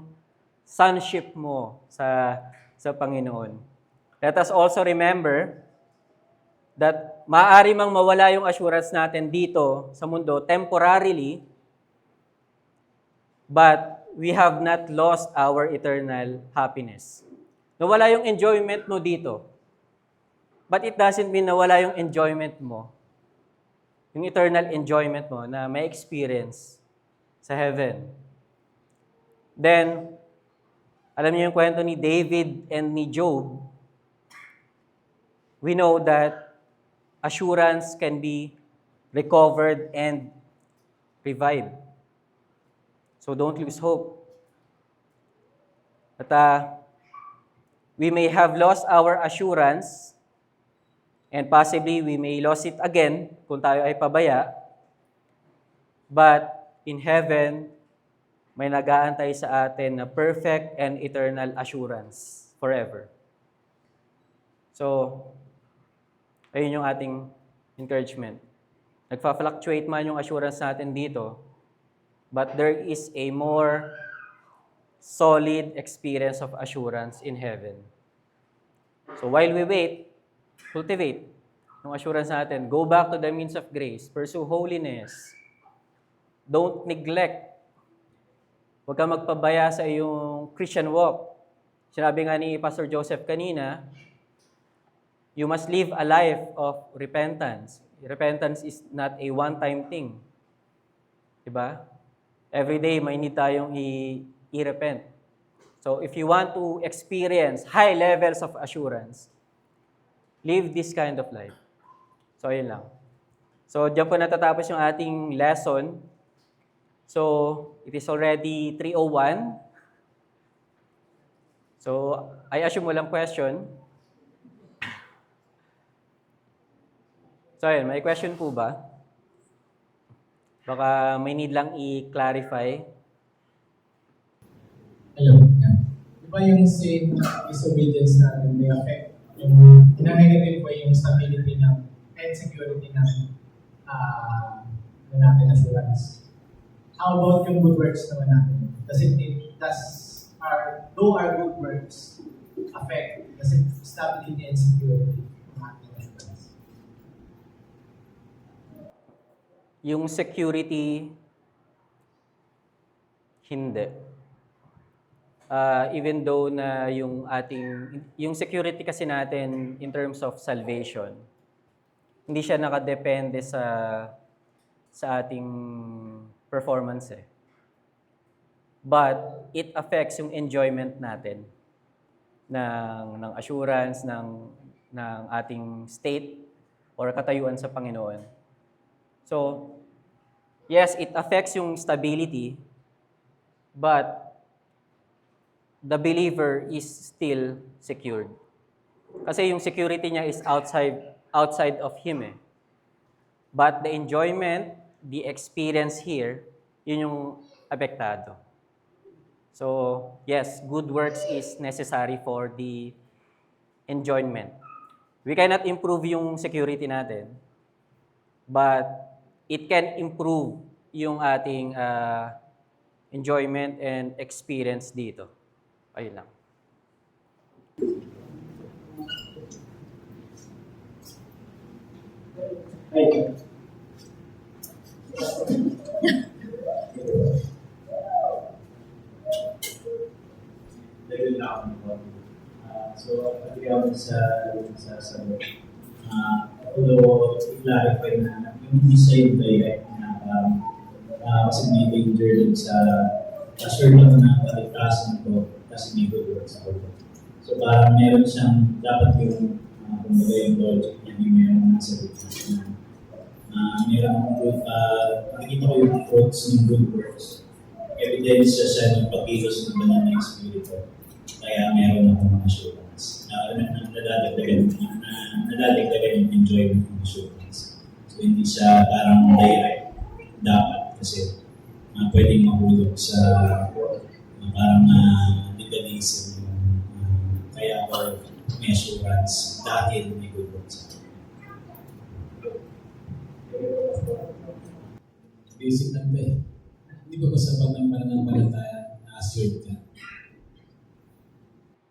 sonship mo sa Panginoon. Let us also remember that maaari mang mawala yung assurance natin dito sa mundo temporarily, but we have not lost our eternal happiness. Nawala yung enjoyment mo dito, but it doesn't mean nawala yung enjoyment mo, yung eternal enjoyment mo na may experience sa heaven. Then, alam niyo yung kwento ni David and ni Job, we know that assurance can be recovered and revived. So don't lose hope. At we may have lost our assurance and possibly we may lose it again kung tayo ay pabaya. But in heaven, may nag-aantay sa atin na perfect and eternal assurance forever. So, ayun yung ating encouragement. Nagfa-fluctuate man yung assurance natin dito, but there is a more solid experience of assurance in heaven. So while we wait, cultivate yung assurance natin. Go back to the means of grace. Pursue holiness. Don't neglect. Huwag kang magpabaya sa iyong Christian walk. Sinabi nga ni Pastor Joseph kanina, you must live a life of repentance. Repentance is not a one-time thing. Diba? Every day, may need tayong i-repent. So, if you want to experience high levels of assurance, live this kind of life. So, yun lang. So, diyan po natatapos yung ating lesson. So, it is already 3:01. So, I assume walang question. So, ayun, may question po ba? Baka may need lang i-clarify. Di ba yung sin disobedience natin may affect yung in a negative way yung stability ng and security ng natin assurance. How about yung good works naman natin? Do our good works affect the stability and security ng ating assurance? Yung security, hindi. Even though na yung security kasi natin in terms of salvation, hindi siya nakadepende sa ating performance eh. But it affects yung enjoyment natin ng assurance ng ating state or katayuan sa Panginoon. So, yes, it affects yung stability, but the believer is still secured. Kasi yung security niya is outside of him eh. But the enjoyment, the experience here, yun yung apektado. So, yes, good works is necessary for the enjoyment. We cannot improve yung security natin, but it can improve yung ating enjoyment and experience dito. Ayun lang. Thank you. So, pag-iwan sa sagot. Although, i-clarify na yung hindi sa yung direct na kasi may danger din sa assure lang na kaligtasan ko kasi may good works ako. So, parang meron siyang, dapat yung kumbaga yung logic niya, yung meron nasa good na meron akong good, nakikita ko yung fruits ng good works. Evidence siya ng pag-ilos ng banal na espiritu. Kaya meron akong assurance. Nadadagdagan yung enjoyment ng assurance. So, hindi siya parang direct. Dapat kasi pwedeng mahulog sa parang legalism kaya ako may assurance dahil may good works. Basic lang ba eh. Hindi ba sapat ng pananampalataya na assured ka?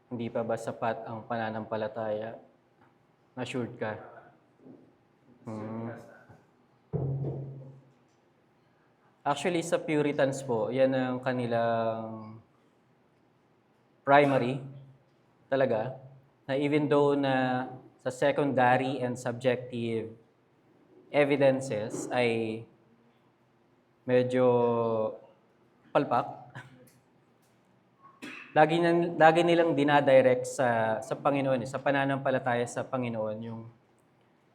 Hindi pa ba sapat ang pananampalataya? Assured ka? Actually, sa Puritans po, yan ang kanilang primary talaga. Na even though na sa secondary and subjective evidences ay medyo palpak, lagi nilang dinadirect sa Panginoon, sa pananampalataya sa Panginoon yung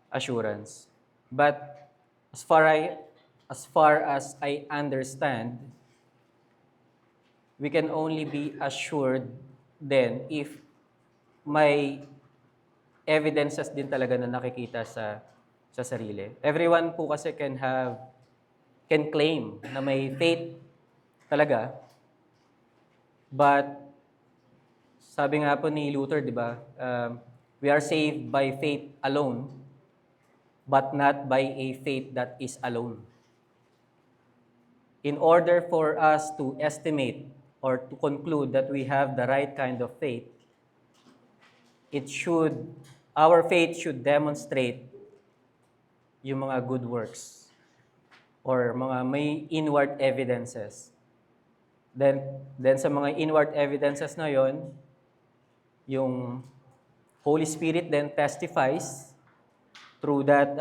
assurance. But as far as I understand, we can only be assured then if may evidences din talaga na nakikita sa sarili. Everyone po kasi can claim na may faith talaga. But sabi nga po ni Luther, di ba? We are saved by faith alone, but not by a faith that is alone. In order for us to estimate or to conclude that we have the right kind of faith, our faith should demonstrate yung mga good works or mga may inward evidences. Then sa mga inward evidences na yon, yung Holy Spirit then testifies through that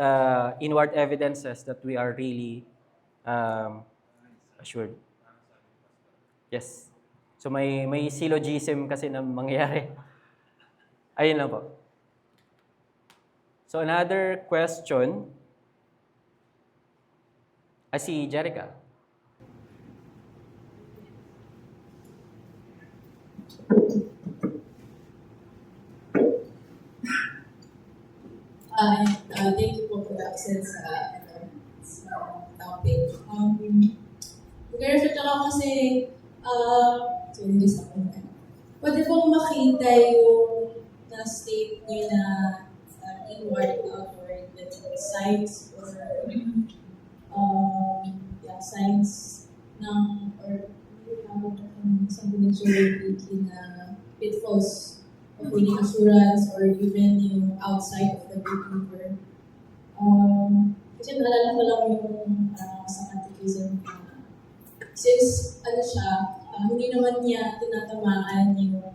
inward evidences that we are really assured. Yes. So may syllogism kasi na mangyayari. Ayun lang po. So another question. Si Jerica. Thank you po for the access sa topic. Nag-research ako kasi, so hindi sa akin. pwede bang makita yung na-state niyo na inward, outward, that's signs or signs ng or sabi ni Joel Dickey na pitfalls of winning assurance or even yung outside of the believer. Kasi naalala ko lang yung sa catechism na since ano siya, hindi naman niya tinatamaan yung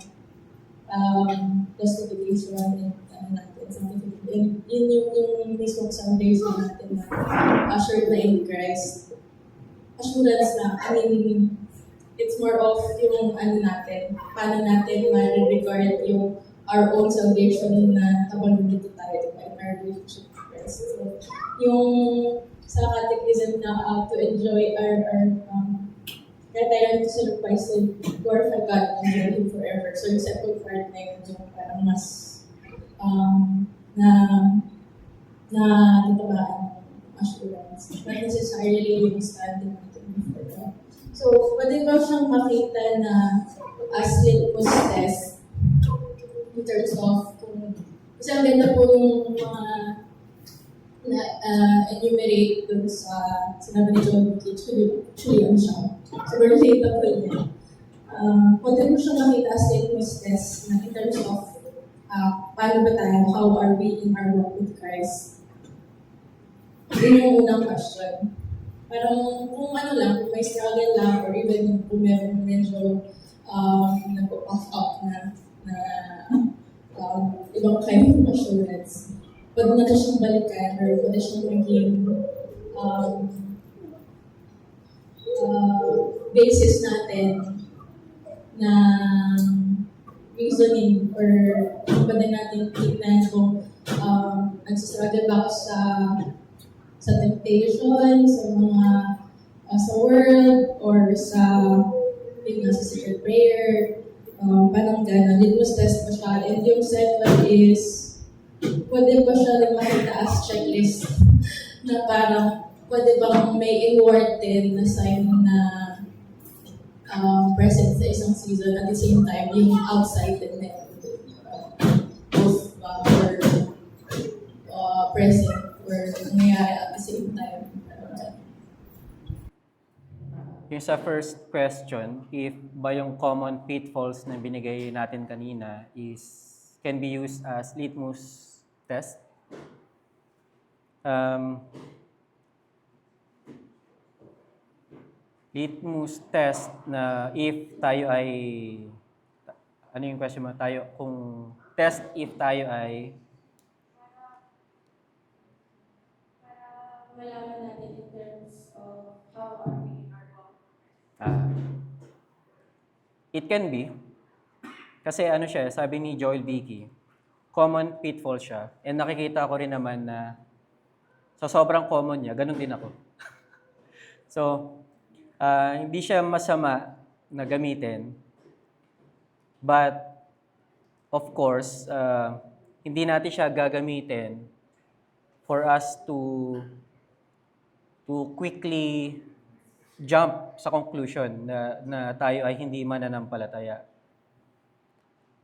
justification and natin, sanctification. And yun yung mismong foundation natin na assured na in Christ. Assurance na, I mean, it's more of yung ano natin, paano natin ma-regard yung our own salvation na habang nandito tayo in our relationship with Christ. So, yung sa catechism na to enjoy our kaya tayo nandito sa Christ to glorify God and enjoy Him forever. So yung second part na yun, yung parang mas tatabaan assurance. Not necessarily yung standing natin before God. So, pwede ba siyang makita na as litmus test in terms of kung kasi ang ganda po yung mga enumerate dun sa sinabi ni John Bucky, actually ano siya. So, very relatable niya. Pwede mo siyang makita as litmus test na in terms of paano ba tayo, how are we in our walk with Christ? Yun yung unang question. Parang kung ano lang, kung may struggle lang, or even kung meron medyo nag-off up na ibang kind of assurance, pwede na siyang balikan, or pwede siyang maging basis natin na reasoning, or pwede natin tignan kung nagsistruggle ba ako sa temptation, sa mga sa world, or sa sa secret prayer, parang gano'n. Litmus test pa siya. And yung second is, pwede ba siya rin makita as checklist na parang pwede bang may inward din na sign na present sa isang season at the same time yung outside din na both present or nangyayari at the same time. Yung sa first question, if ba yung common pitfalls na binigay natin kanina can be used as litmus test. Litmus test na if tayo ay, ano yung question mo? Kung test if tayo ay, Malaman natin in terms of how are we in our walk. It can be. Kasi ano siya, sabi ni Joel Dickey, common pitfall siya. And nakikita ko rin naman na sa sobrang common niya, ganun din ako. So, hindi siya masama na gamitin. But, of course, hindi natin siya gagamitin for us to quickly jump sa conclusion na tayo ay hindi mananampalataya.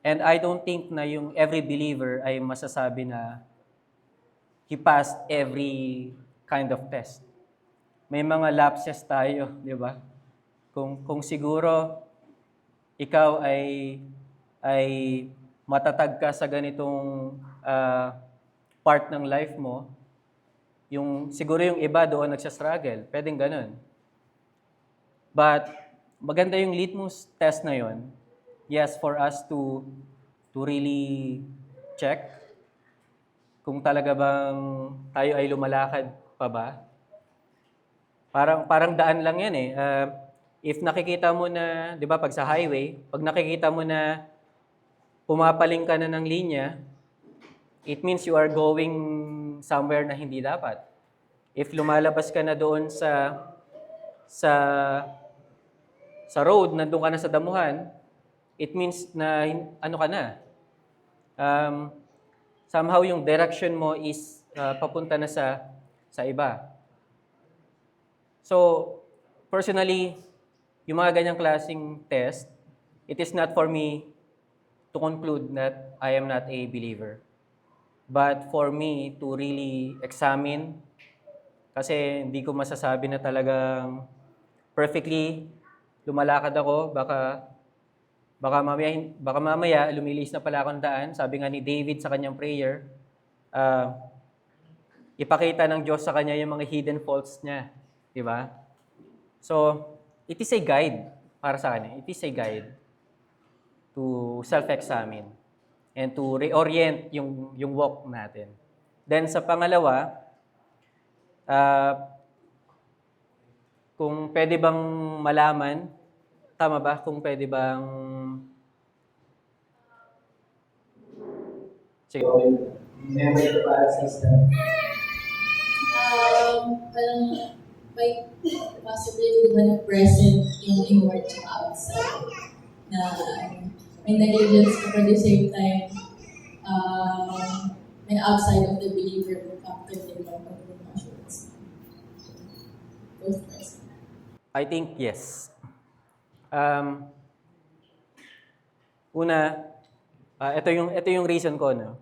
And I don't think na yung every believer ay masasabi na he passed every kind of test. May mga lapses tayo, di ba? Kung siguro ikaw ay matatag ka sa ganitong part ng life mo, siguro yung iba doon nagsa-struggle, pwedeng ganun. But maganda yung litmus test na yon. Yes, for us to really check kung talaga bang tayo ay lumalakad pa ba. Parang daan lang yan eh. If nakikita mo na, di ba, pag sa highway, pag nakikita mo na pumapaling ka na ng linya, it means you are going somewhere na hindi dapat. If lumalabas ka na doon sa road, nandun ka na sa damuhan, it means na ano ka na. Somehow yung direction mo is papunta na sa iba. So, personally, yung mga ganyang klaseng test, it is not for me to conclude that I am not a believer. But for me to really examine, kasi hindi ko masasabi na talagang perfectly lumalakad ako, baka mamaya lumilis na pala akong daan. Sabi nga ni David sa kanyang prayer, ipakita ng Diyos sa kanya yung mga hidden faults niya, di ba? So, it is a guide para sa akin. It is a guide to self-examine and to reorient yung walk natin. Then sa pangalawa, kung pwede bang malaman, tama ba? Kung pwede bang... Sige. Memory para sa system. Parang may possibility ba na present yung inward sa outside? Na may negligence but at the same time, may outside of the believer who captured in one of the emotions. Both present. I think yes. Una, ito yung reason ko, no.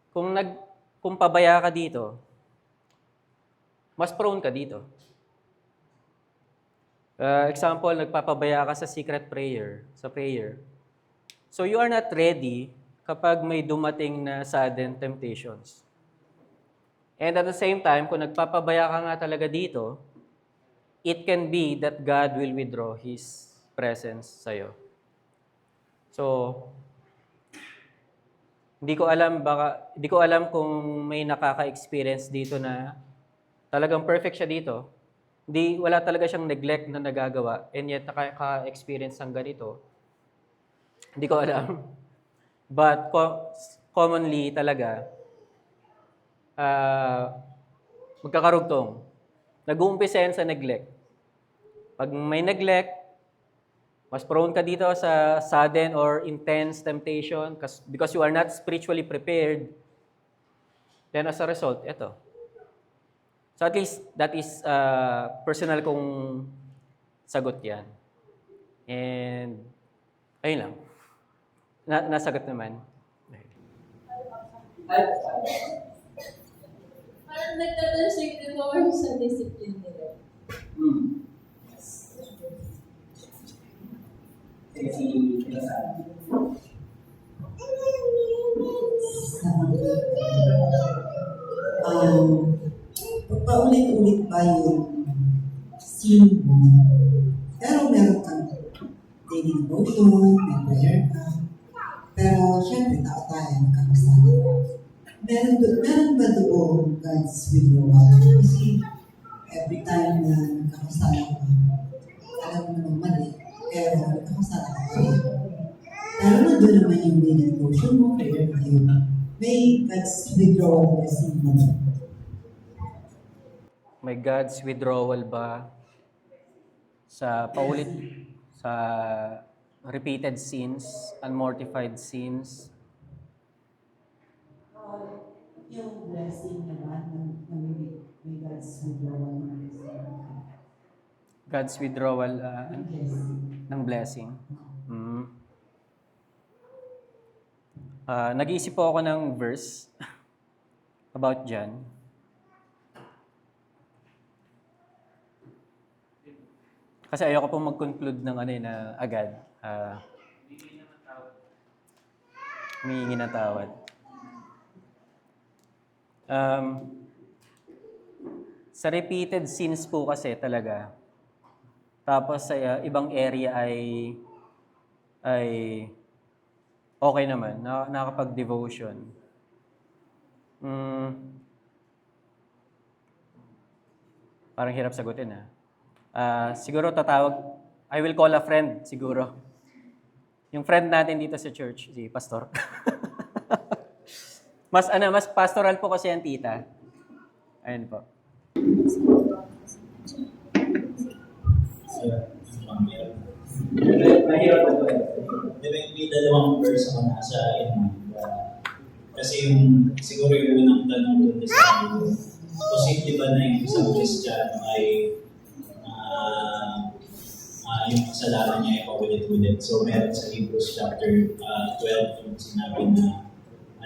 Kung pabaya ka dito, mas prone ka dito. Example, nagpapabaya ka sa secret prayer, sa prayer. So you are not ready kapag may dumating na sudden temptations. And at the same time, kung nagpapabaya ka nga talaga dito, it can be that God will withdraw His presence sa'yo. So, hindi ko alam kung may nakaka-experience dito na talagang perfect siya dito. Wala talaga siyang neglect na nagagawa and yet nakaka-experience ng ganito. Hindi ko alam. But commonly talaga, magkakarugtong. Nag-uumpisa yan sa neglect. Pag may neglect, mas prone ka dito sa sudden or intense temptation because you are not spiritually prepared. Then as a result, ito. So at least that is personal kong sagot yan. And ayun lang. Nasagot naman. Parang nagtatransect din more sa discipline nila. Paulit-ulit ba yung scene mo? Pero meron kang daily devotion, may prayer ka. Pero syempre, tao tayo, magkakasala. Meron ba doon God's withdrawal? Kasi every time na nagkakasala ka, alam mo naman mali, pero nagkakasala ka pa rin. Pero nandun naman yung daily devotion mo, prayer ka yun. May God's withdrawal blessing mo. May God's withdrawal ba sa repeated sins, unmortified sins? Yung blessing naman na may God's withdrawal ng God's withdrawal blessing. ng blessing. Nag-iisip po ako ng verse about John. Kasi ayoko pong mag-conclude ng na agad. Humihingi ng tawad. Sa repeated sins po kasi talaga, tapos sa ibang area ay okay naman, nakakapag-devotion. Parang hirap sagutin siguro I will call a friend siguro. Yung friend natin dito sa church, si Pastor. mas pastoral po kasi ang tita. Ayun po. Mahirap po ba? May dalawang verse ako nasa in mind. Kasi siguro yung unang tanong doon sa posible ba na yung isang Kristiyano ay yung kasalanan niya ay paulit-ulit. So meron sa Hebrews chapter 12 yung sinabi na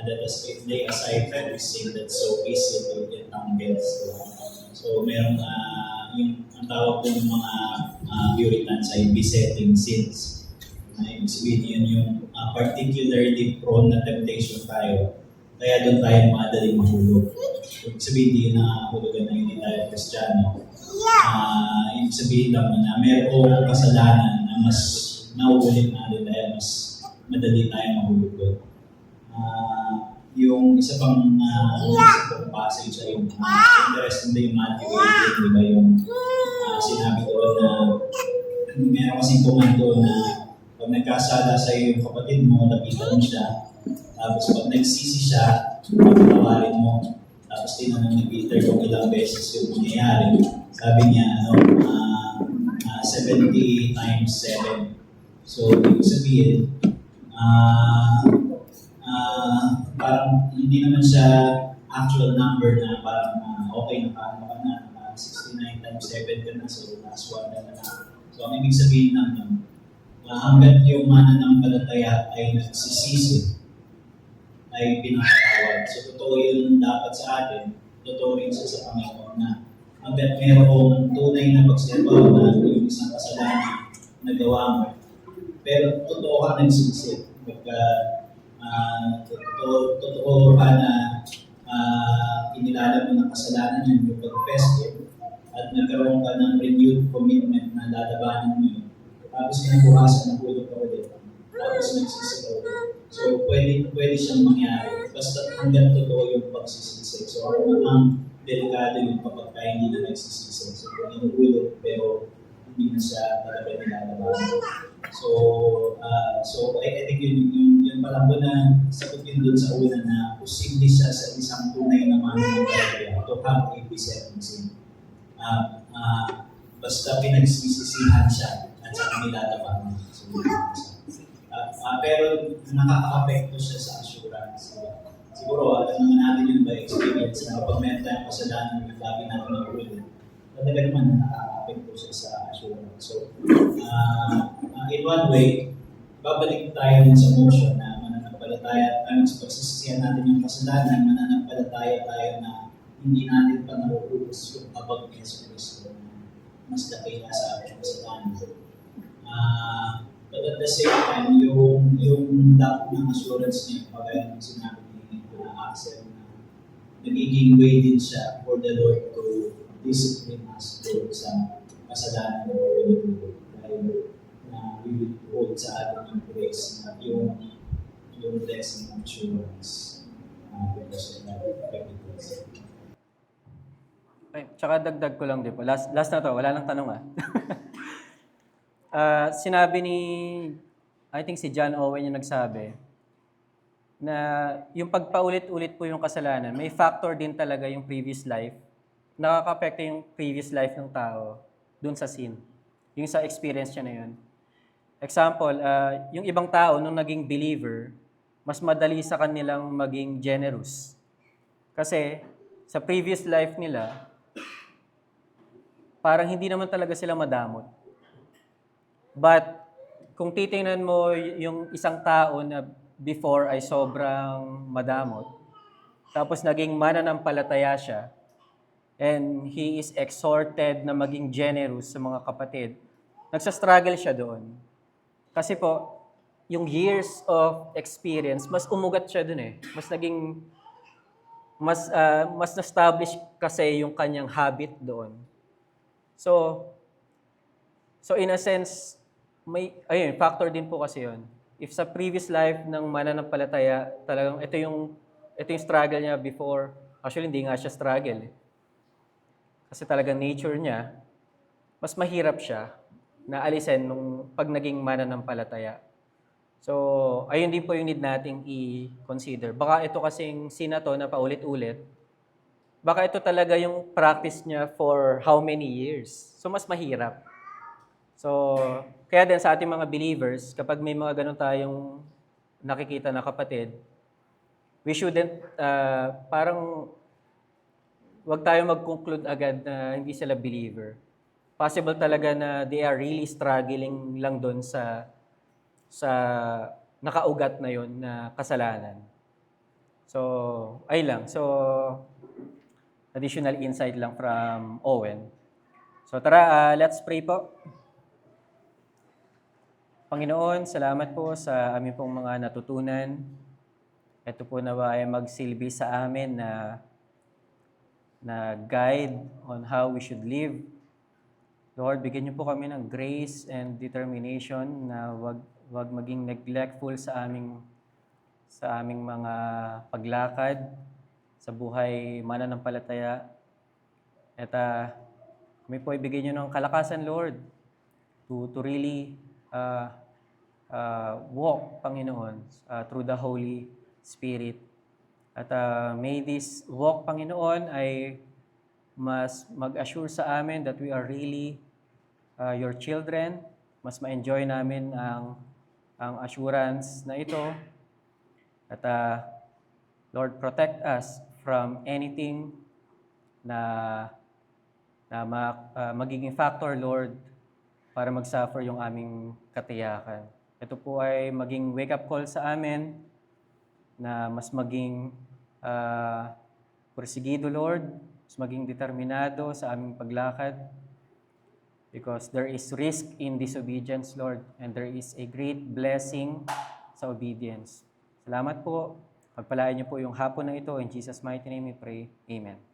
that as if lay aside every sin that so easily entangles. So meron yung ang tawag po ng mga Puritans ay besetting sins. Ibig sabihin yun yung particularly prone na temptation tayo. Kaya doon tayo madaling mahulog. Ibig sabihin hindi nakahulugan na hindi tayo Kristiyano. Ibig sabihin lang na mayroong kasalanan na mas nauulit natin dahil mas madali tayo mahulog doon. Yung isa pang passage ay yung interesting din yung Matthew 18, di ba yung sinabi doon na meron kasing komando na pag nagkasala sa iyo yung kapatid mo, lapitan mo siya, tapos pag nagsisi siya, pagkawarin mo, tapos tinanong ni Peter kung ilang beses yung nangyayari. Sabi niya, 70 times 7. So, ibig sabihin, parang hindi naman siya actual number na parang okay na paano ka na, 69 times 7 ka na, so last one na na. So, ang ibig sabihin naman, hanggat yung mananampalataya ay nagsisisi, ay pinakatawad. So, totoo yun dapat sa atin, totoo rin siya sa Panginoon na hanggat mayroong tunay na pagserbaw na yung isang kasalanan na gawa mo, pero totoo ka nagsisi. Totoo ka na inilala mo ng kasalanan yun, yung pag-confess mo, at nagkaroon ka ng renewed commitment na lalabanan mo yun. Tapos kinabukasan na hulog ka ulit. Tapos nagsisigaw ulit. So, pwede siyang mangyari. Basta hanggang totoo yung pagsisisi. So, ang delikado yung kapag tayo hindi na nagsisisi. So, kung inuhulog, pero hindi na siya talaga nilalabanan. So I think yun parang doon na sagot yun doon sa una na posible siya sa isang tunay na mananampalataya to have a besetting sin. Basta pinagsisisihan siya at saka nilalabanan. Pero nakaka-apekto siya sa assurance. Siguro, alam naman natin yun by experience na kapag meron tayong kasalanan yung lagi natin na-ulit, talaga naman nakaka-apekto siya sa assurance. So, in one way, babalik tayo din sa motion na mananampalataya, sa pagsisisihan natin yung kasalanan, mananampalataya tayo na hindi natin pa narurulos yung abag ni Yesu Cristo na mas dakila sa ating kasalanan. But at the same time, yung dapat ng assurance niya, kagaya ng sinabi ni Axel, na nagiging way din siya for the Lord to discipline us doon sa kasalanan na ulit-ulit. Dahil na we will hold sa ating yung grace na yung blessing ng assurance because of that effectiveness. Okay, tsaka dagdag ko lang din po. Last na to, wala nang tanong sinabi ni, I think si John Owen yung nagsabi, na yung pagpaulit-ulit po yung kasalanan, may factor din talaga yung previous life. Nakaka-apekto yung previous life ng tao dun sa sin. Yung sa experience niya na yun. Example, yung ibang tao nung naging believer, mas madali sa kanilang maging generous. Kasi sa previous life nila, parang hindi naman talaga sila madamot. But kung titingnan mo yung isang tao na before ay sobrang madamot, tapos naging mananampalataya siya, and he is exhorted na maging generous sa mga kapatid, nagsastruggle siya doon. Kasi po, yung years of experience, mas umugat siya doon eh. Mas na-establish kasi yung kanyang habit doon. So in a sense, factor din po kasi yun. If sa previous life ng mananampalataya, talagang ito yung struggle niya before, actually hindi nga siya struggle eh. Kasi talagang nature niya, mas mahirap siya na alisin nung pag naging mananampalataya. So, ayun din po yung need nating i-consider. Baka ito kasing sinato na paulit-ulit, baka ito talaga yung practice niya for how many years. So, mas mahirap. So, kaya din sa ating mga believers, kapag may mga ganun tayong nakikita na kapatid, we shouldn't, parang, wag tayo mag-conclude agad na hindi sila believer. possible talaga na they are really struggling lang doon sa nakaugat na yon na kasalanan. So, ay lang. So, additional insight lang from Owen. So tara, let's pray po. Panginoon, salamat po sa aming pong mga natutunan. Ito po nawa ay magsilbi sa amin na guide on how we should live. Lord, bigyan niyo po kami ng grace and determination na wag maging neglectful sa aming mga paglakad sa buhay mananampalataya. At kami po ibigay niyo ng kalakasan, Lord, to really walk, Panginoon, through the Holy Spirit. At may this walk, Panginoon, ay mas mag-assure sa amin that we are really your children. Mas ma-enjoy namin ang assurance na ito. At Lord, protect us from anything na magiging factor, Lord, para mag-suffer yung aming katiyakan. Ito po ay maging wake-up call sa amin na mas maging porsigido, Lord, mas maging determinado sa aming paglakad because there is risk in disobedience, Lord, and there is a great blessing sa obedience. Salamat po. Pagpalain niyo po yung hapon na ito. In Jesus' mighty name we pray. Amen.